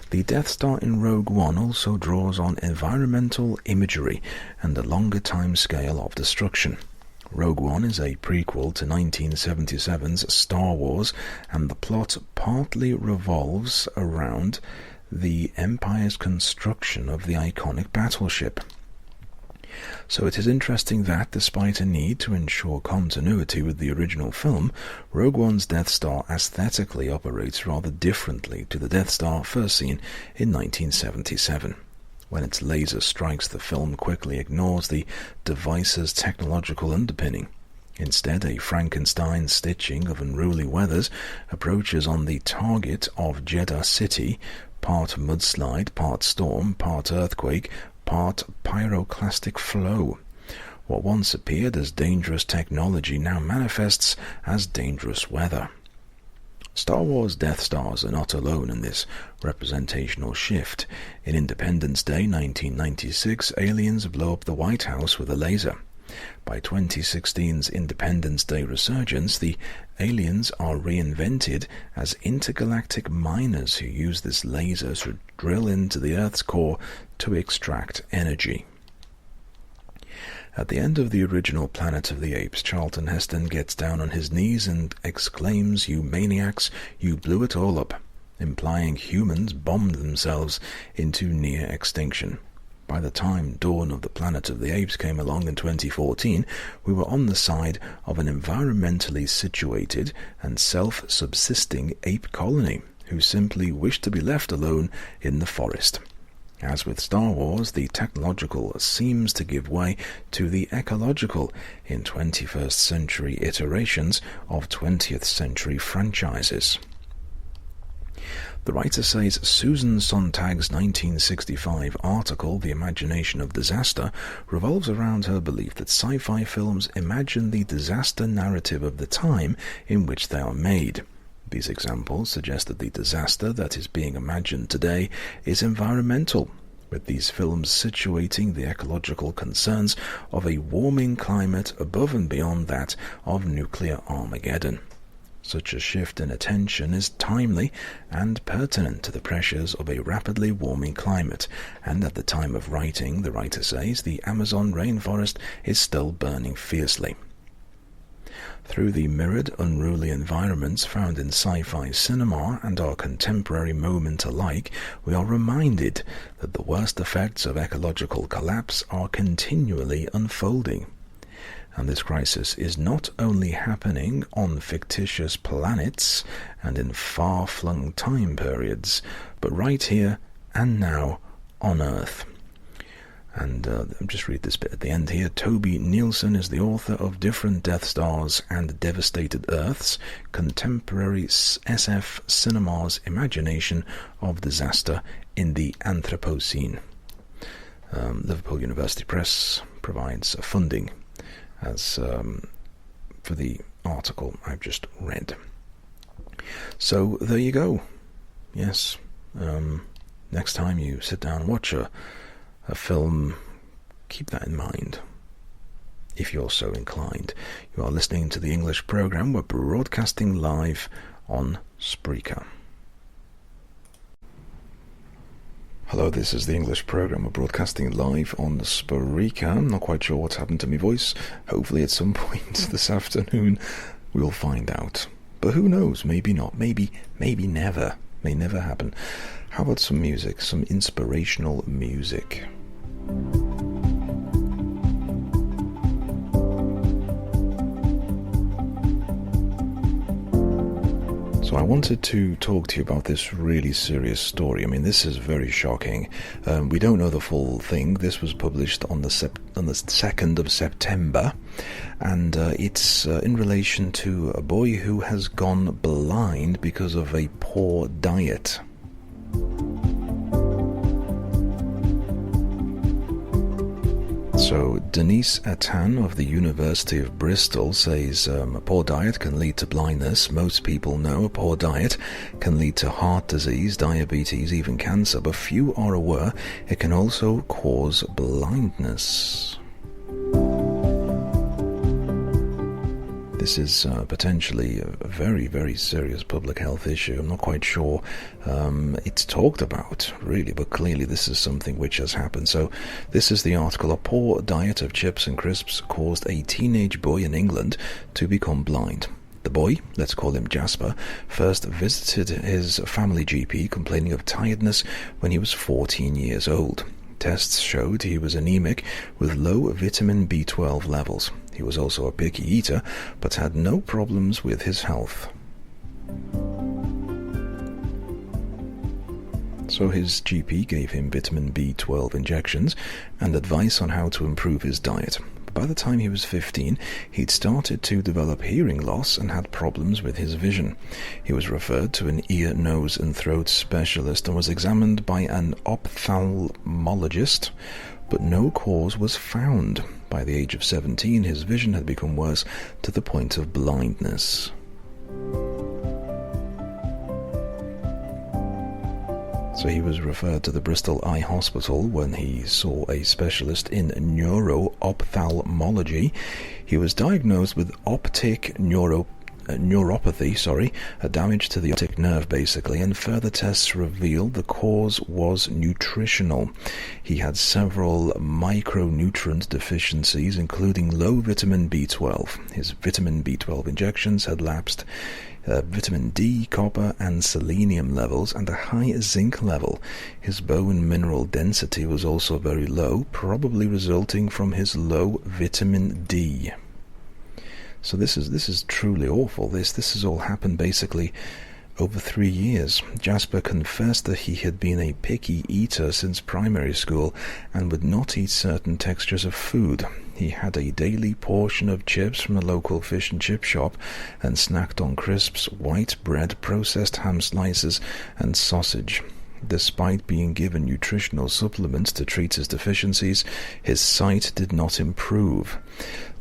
The Death Star in Rogue One also draws on environmental imagery and a longer time scale of destruction. Rogue One is a prequel to 1977's Star Wars, and the plot partly revolves around the Empire's construction of the iconic battleship. So it is interesting that, despite a need to ensure continuity with the original film, Rogue One's Death Star aesthetically operates rather differently to the Death Star first seen in 1977. When its laser strikes, the film quickly ignores the device's technological underpinning. Instead, a Frankenstein stitching of unruly weathers approaches on the target of Jeddah City, part mudslide, part storm, part earthquake, part pyroclastic flow. What once appeared as dangerous technology now manifests as dangerous weather. Star Wars Death Stars are not alone in this representational shift. In Independence Day 1996, aliens blow up the White House with a laser. By 2016's Independence Day resurgence, the aliens are reinvented as intergalactic miners who use this laser to drill into the Earth's core to extract energy. At the end of the original Planet of the Apes, Charlton Heston gets down on his knees and exclaims, "You maniacs, you blew it all up," implying humans bombed themselves into near extinction. By the time Dawn of the Planet of the Apes came along in 2014, we were on the side of an environmentally situated and self-subsisting ape colony who simply wished to be left alone in the forest. As with Star Wars, the technological seems to give way to the ecological in 21st century iterations of 20th century franchises. The writer says Susan Sontag's 1965 article, The Imagination of Disaster, revolves around her belief that sci-fi films imagine the disaster narrative of the time in which they are made. These examples suggest that the disaster that is being imagined today is environmental, with these films situating the ecological concerns of a warming climate above and beyond that of nuclear Armageddon. Such a shift in attention is timely and pertinent to the pressures of a rapidly warming climate, and at the time of writing, the writer says, the Amazon rainforest is still burning fiercely. Through the mirrored, unruly environments found in sci-fi cinema and our contemporary moment alike, we are reminded that the worst effects of ecological collapse are continually unfolding. And this crisis is not only happening on fictitious planets and in far-flung time periods, but right here and now on Earth. And I'll just read this bit at the end here. Toby Nielsen is the author of Different Death Stars and Devastated Earths, Contemporary SF Cinema's Imagination of Disaster in the Anthropocene. Liverpool University Press provides funding as for the article I've just read. So there you go. Yes, next time you sit down and watch a film, keep that in mind, if you're so inclined. You are listening to the English program. We're broadcasting live on Spreaker. Hello, this is the English program. We're broadcasting live on Spreaker. I'm not quite sure what's happened to my voice. Hopefully at some point this afternoon we'll find out. But who knows? Maybe not. Maybe never. May never happen. How about some music? Some inspirational music. So I wanted to talk to you about this really serious story. I mean, this is very shocking. We don't know the full thing. This was published on the 2nd of September, and it's in relation to a boy who has gone blind because of a poor diet. So Denise Atan of the University of Bristol says a poor diet can lead to blindness. Most people know a poor diet can lead to heart disease, diabetes, even cancer, but few are aware it can also cause blindness. This is potentially a very, very serious public health issue. I'm not quite sure it's talked about, really, but clearly this is something which has happened. So this is the article. A poor diet of chips and crisps caused a teenage boy in England to become blind. The boy, let's call him Jasper, first visited his family GP complaining of tiredness when he was 14 years old. Tests showed he was anemic with low vitamin B12 levels. He was also a picky eater, but had no problems with his health. So his GP gave him vitamin B12 injections and advice on how to improve his diet. By the time he was 15, he'd started to develop hearing loss and had problems with his vision. He was referred to an ear, nose and throat specialist and was examined by an ophthalmologist, but no cause was found. By the age of 17, his vision had become worse to the point of blindness. So he was referred to the Bristol Eye Hospital when he saw a specialist in neuro-ophthalmology. He was diagnosed with optic neuropathy, a damage to the optic nerve basically, and further tests revealed the cause was nutritional. He had several micronutrient deficiencies, including low vitamin B12. His vitamin B12 injections had lapsed. Vitamin D, copper and selenium levels, and a high zinc level. His bone mineral density was also very low, probably resulting from his low vitamin D. So this is truly awful. This has all happened basically over 3 years. Jasper confessed that he had been a picky eater since primary school and would not eat certain textures of food. He had a daily portion of chips from a local fish and chip shop and snacked on crisps, white bread, processed ham slices and sausage. Despite being given nutritional supplements to treat his deficiencies, his sight did not improve.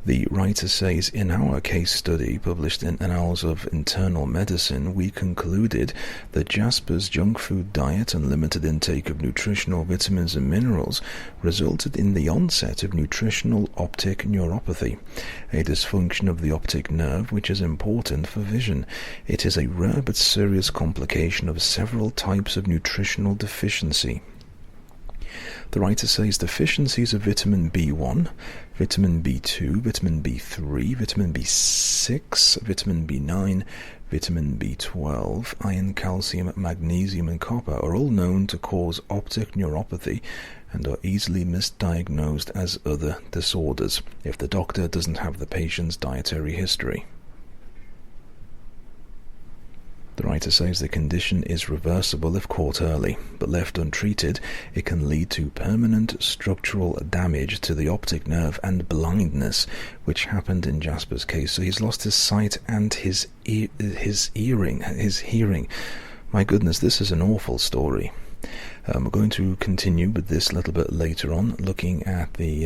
The writer says, in our case study published in Annals of Internal Medicine, we concluded that Jasper's junk food diet and limited intake of nutritional vitamins and minerals resulted in the onset of nutritional optic neuropathy, a dysfunction of the optic nerve which is important for vision. It is a rare but serious complication of several types of nutritional deficiency. The writer says deficiencies of vitamin B1, vitamin B2, vitamin B3, vitamin B6, vitamin B9, vitamin B12, iron, calcium, magnesium and copper are all known to cause optic neuropathy and are easily misdiagnosed as other disorders if the doctor doesn't have the patient's dietary history. The writer says the condition is reversible if caught early, but left untreated, it can lead to permanent structural damage to the optic nerve and blindness, which happened in Jasper's case. So he's lost his sight and his hearing. My goodness, this is an awful story. We're going to continue with this a little bit later on, looking at the